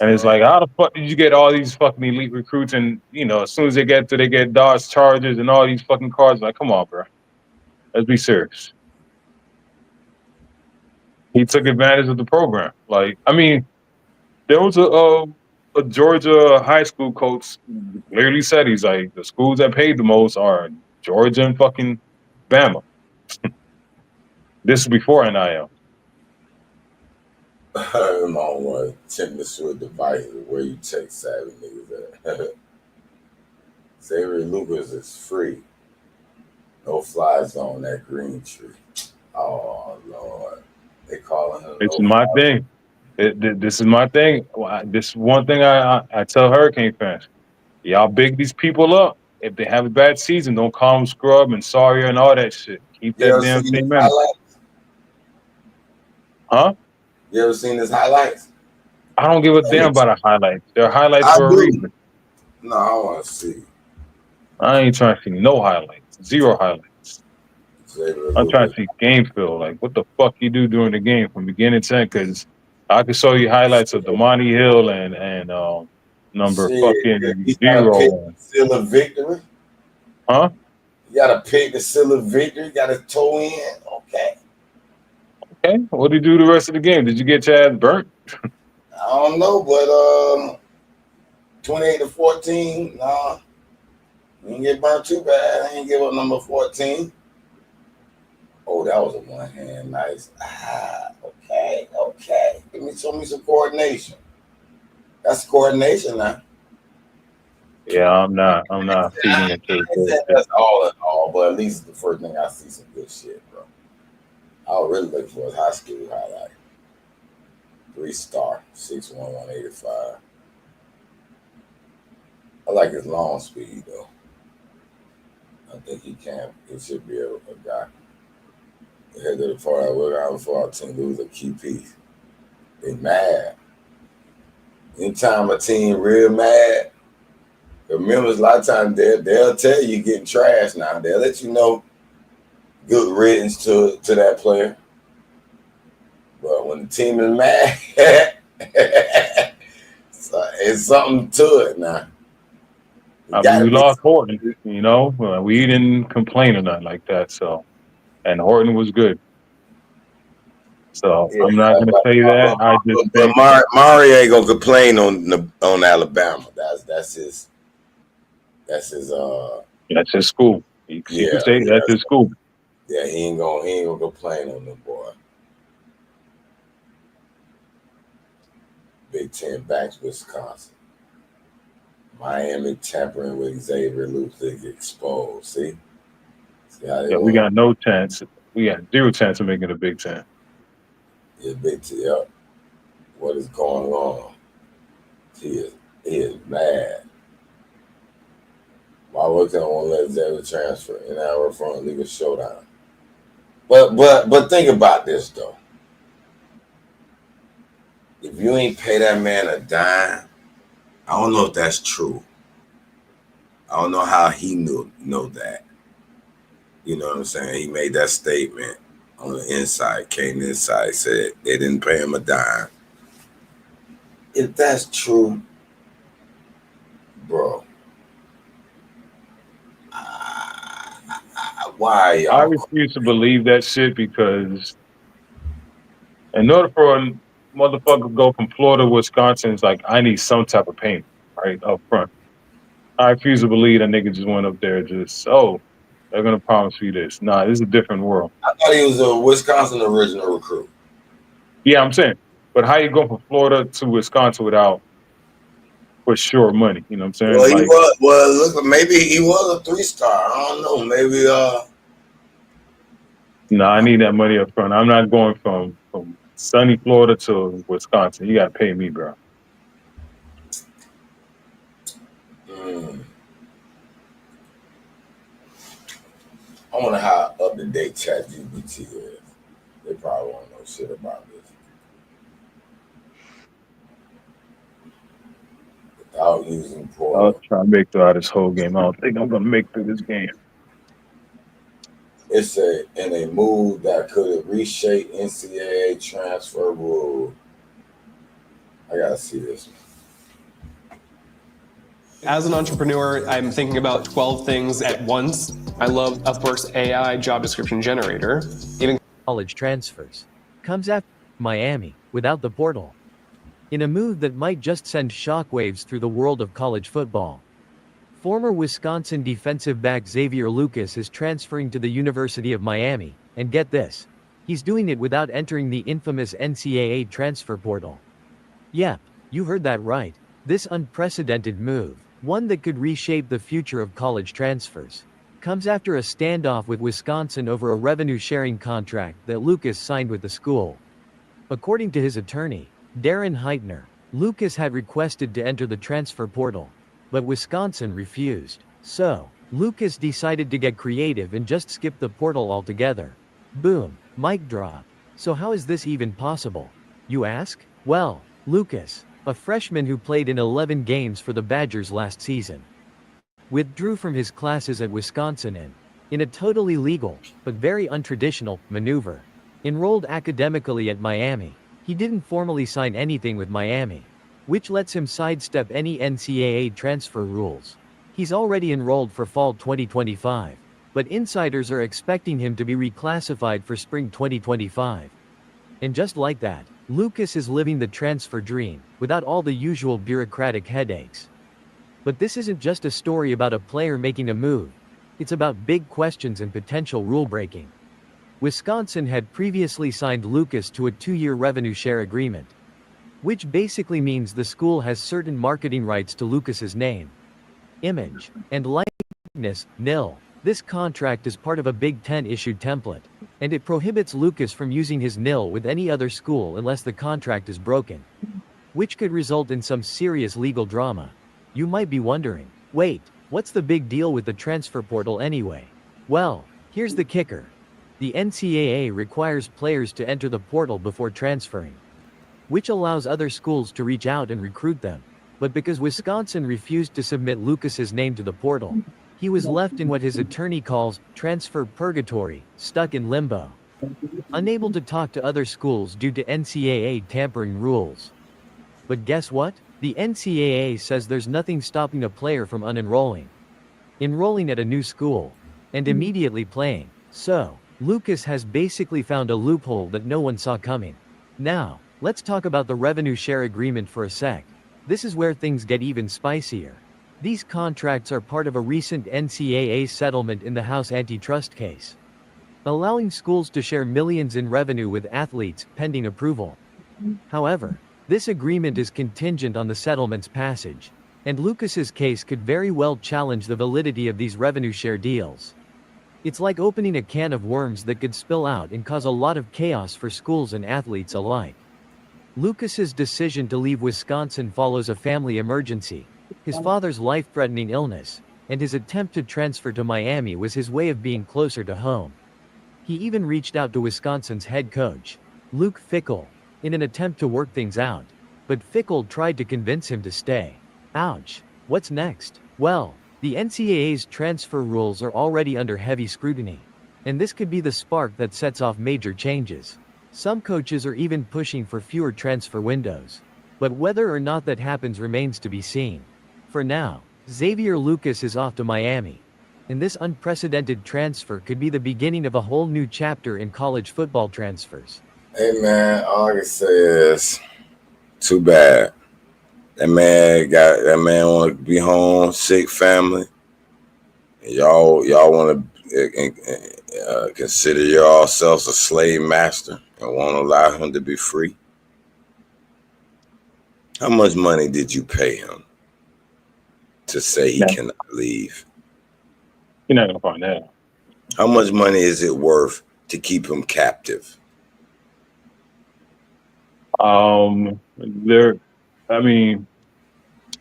And it's like, how the fuck did you get all these fucking elite recruits? And, as soon as they get Dodge Chargers and all these fucking cars, like, come on, bro. Let's be serious. He took advantage of the program. There was a Georgia high school coach clearly said, he's like, the schools that paid the most are Georgia and fucking Bama. This is before NIL. I don't want to tempt with devices where you take savvy niggas at. Xavier Lucas is free. No fly zone, that green tree. Oh, Lord. They calling him. It's my thing. This is my thing. This is one thing I tell Hurricane fans. Y'all big these people up. If they have a bad season, don't call them scrub and Sawyer and all that shit. Keep that damn thing man. Huh? You ever seen his highlights? I don't give a damn about the highlights. They're highlights for a reason. No, I want to see. I ain't trying to see no highlights. Zero highlights. I'm trying to see game feel. Like, what the fuck you do during the game from beginning to end? Because I can show you highlights of Damani Hill and number fucking 0. Seal of victory. Huh? You got to pick the seal of victory. You got to toe in. Okay. Okay. What did you do the rest of the game? Did you get your ass burnt? I don't know, but 28-14. Nah, you didn't get burnt too bad. I ain't give up number 14. Oh, that was a one hand. Nice. Okay. Show me some coordination. That's coordination now. Yeah, I'm not feeding into it. That's all in all, but at least the first thing I see some good shit, bro. I was really looking for his high school highlight. 3-star, 6'1", 185. I like his long speed though. I think he can. He should be a guy. Head of the part I work out for our team lose a key piece. They mad. Anytime a team real mad, the members a lot of times they'll tell you getting trashed now. They'll let you know good riddance to that player. But when the team is mad, so it's something to it now. I mean, we lost Horton, you know. We didn't complain or nothing like that. So, and Horton was good. So Yeah, I'm not gonna say that. I just but think Mari ain't gonna complain on Alabama. That's his. That's his. that's his school. You Yeah, could say that's his school. yeah. He ain't gonna complain on them boy. Big Ten backs Wisconsin. Miami tampering with Xavier Ludwig exposed. See how they Yeah, we want. got no chance. We got zero chance of making a Big Ten. Yeah, Big Ten. Yep. What is going on? He is mad. Why would they want to let Xavier transfer in our front league a showdown? But think about this though. If you ain't pay that man a dime, I don't know if that's true. I don't know how he know that. You know what I'm saying? He made that statement on the inside, came inside, said they didn't pay him a dime. If that's true, bro, why I y'all? refuse to believe that shit because in order for a motherfucker to go from Florida to Wisconsin, it's like I need some type of payment, right, up front. I refuse to believe that nigga just went up there just, they're gonna promise you this. Nah, this is a different world. I thought he was a Wisconsin original recruit. Yeah, I'm saying. But how you go from Florida to Wisconsin without for sure money? You know what I'm saying? Well, he Like, was. Well, look, maybe he was a 3-star. I don't know. Maybe nah, I need that money up front. I'm not going from sunny Florida to Wisconsin. You gotta pay me, bro. I wonder how up to date ChatGPT is. They probably won't know shit about this. Without using I'll portal. try to make through this whole game. I don't think I'm gonna make through this game. It's in a move that could reshape NCAA transfer rule. I gotta see this. As an entrepreneur, I'm thinking about 12 things at once. I love Upwork's AI job description generator. Even college transfers comes after Miami without the portal. In a move that might just send shockwaves through the world of college football. Former Wisconsin defensive back Xavier Lucas is transferring to the University of Miami, and get this, he's doing it without entering the infamous NCAA transfer portal. Yep, you heard that right. This unprecedented move, one that could reshape the future of college transfers, comes after a standoff with Wisconsin over a revenue-sharing contract that Lucas signed with the school. According to his attorney, Darren Heitner, Lucas had requested to enter the transfer portal, but Wisconsin refused. So, Lucas decided to get creative and just skip the portal altogether. Boom, mic drop. So how is this even possible? You ask? Well, Lucas, a freshman who played in 11 games for the Badgers last season, withdrew from his classes at Wisconsin and, in a totally legal, but very untraditional, maneuver, enrolled academically at Miami. He didn't formally sign anything with Miami, which lets him sidestep any NCAA transfer rules. He's already enrolled for fall 2025, but insiders are expecting him to be reclassified for spring 2025. And just like that, Lucas is living the transfer dream, without all the usual bureaucratic headaches. But this isn't just a story about a player making a move. It's about big questions and potential rule breaking. Wisconsin had previously signed Lucas to a 2-year revenue share agreement, which basically means the school has certain marketing rights to Lucas's name, image, and likeness, nil. This contract is part of a Big Ten issued template, and it prohibits Lucas from using his nil with any other school unless the contract is broken, which could result in some serious legal drama. You might be wondering, wait, What's the big deal with the transfer portal anyway? Well, here's the kicker. The NCAA requires players to enter the portal before transferring, which allows other schools to reach out and recruit them. But because Wisconsin refused to submit Lucas's name to the portal, he was left in what his attorney calls transfer purgatory, stuck in limbo, unable to talk to other schools due to NCAA tampering rules. But guess what? The NCAA says there's nothing stopping a player from unenrolling, enrolling at a new school, and immediately playing. So, Lucas has basically found a loophole that no one saw coming. Now, let's talk about the revenue share agreement for a sec. This is where things get even spicier. These contracts are part of a recent NCAA settlement in the House antitrust case, allowing schools to share millions in revenue with athletes pending approval. However, this agreement is contingent on the settlement's passage, and Lucas's case could very well challenge the validity of these revenue share deals. It's like opening a can of worms that could spill out and cause a lot of chaos for schools and athletes alike. Lucas's decision to leave Wisconsin follows a family emergency. His father's life-threatening illness, and his attempt to transfer to Miami was his way of being closer to home. He even reached out to Wisconsin's head coach, Luke Fickell, in an attempt to work things out, but Fickell tried to convince him to stay. Ouch. What's next? Well, the NCAA's transfer rules are already under heavy scrutiny, and this could be the spark that sets off major changes. Some coaches are even pushing for fewer transfer windows, but whether or not that happens remains to be seen. For now, Xavier Lucas is off to Miami, and this unprecedented transfer could be the beginning of a whole new chapter in college football transfers. Hey man, all I can say is, too bad. That man want to be home, sick family. And y'all want to consider yourselves a slave master and won't allow him to be free. How much money did you pay him to say he cannot leave? You're not gonna find that. How much money is it worth to keep him captive?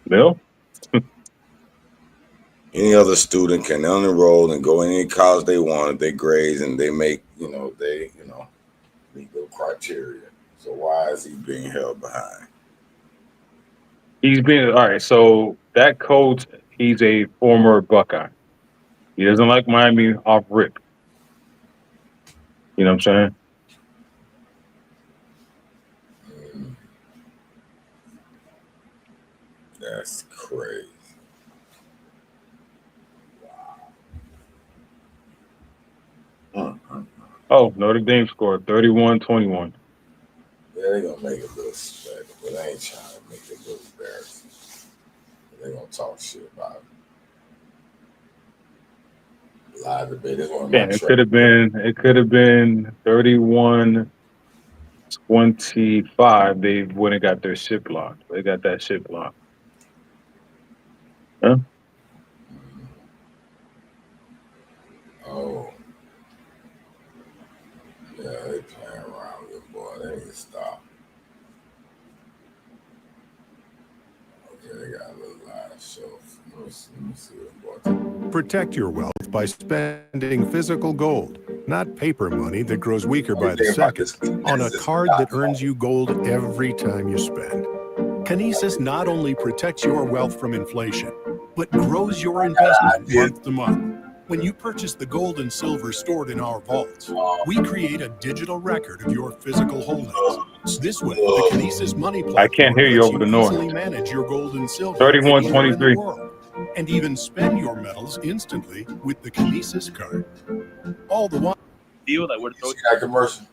Bill? Any other student can unenroll and go any college they want if they grades and they make, meet the criteria. So why is he being held behind? All right. So that coach, he's a former Buckeye. He doesn't like Miami off rip. You know what I'm saying? That's crazy. Oh, Notre Dame scored 31-21. Yeah, they're going to make it look special, but I ain't trying to make it look embarrassing. They're going to talk shit about it. Live debate. It could have been 31-25. They wouldn't got their shit blocked. They got that shit blocked. Huh? Oh. Yeah, they playing around with it, boy. They need to stop. Okay, they got a little live show. Let me see what boy. Protect your wealth by spending physical gold, not paper money that grows weaker by the second, on a card that earns you gold every time you spend. Kinesis not only protects your wealth from inflation, but grows your investment month to month. When you purchase the gold and silver stored in our vaults, we create a digital record of your physical holdings. This way, the Kinesis money platform I can't hear you over the noise. easily manage your gold and silver 31-23. and even spend your metals instantly with the Kinesis card. All the while. Deal that would see that commercial?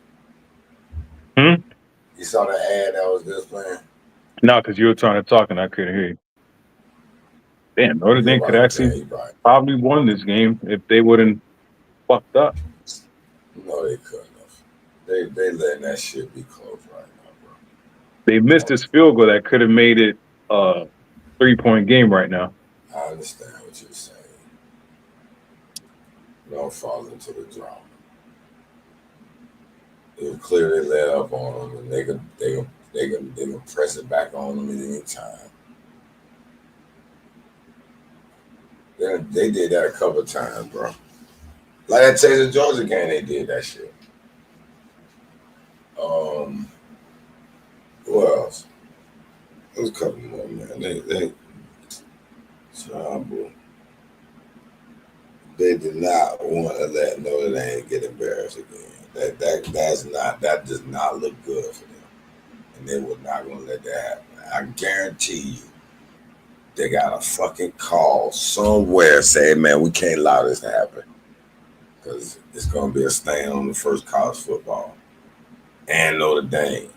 You saw the ad that was just playing? No, because you were trying to talk and I couldn't hear you. Damn, Notre Dame could actually probably won this game if they wouldn't fucked up. No, they couldn't have. They letting that shit be close right now, bro. They missed this field goal that could have made it a 3-point game right now. I understand what you're saying. Don't fall into the drama. It was clear they let up on them, and they can press it back on them at any time. They They did that a couple of times, bro. Like that Texas Georgia game, they did that shit. Who else? There's a couple more, man. They did not want to let Notre Dame get embarrassed again. That does not look good for them. And they were not gonna let that happen. I guarantee you they got a fucking call somewhere saying, man, we can't allow this to happen. Because it's gonna be a stain on the first college football. And Notre Dame.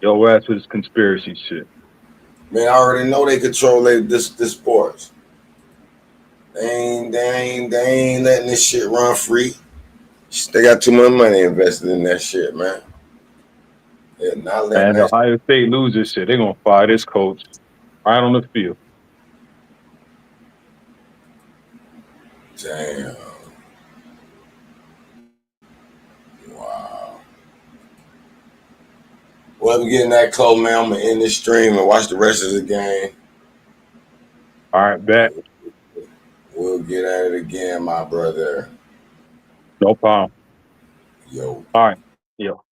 Yo, ass with this conspiracy shit. Man, I already know they control this sports. They ain't letting this shit run free. They got too much money invested in that shit, man. They're not letting And that Ohio State loses shit. They're gonna fire this coach right on the field. Damn. Wow. Well, we getting that close, man. I'm gonna end this stream and watch the rest of the game. All right, bet. We'll get at it again, my brother. No problem. Yo. All right. Yo.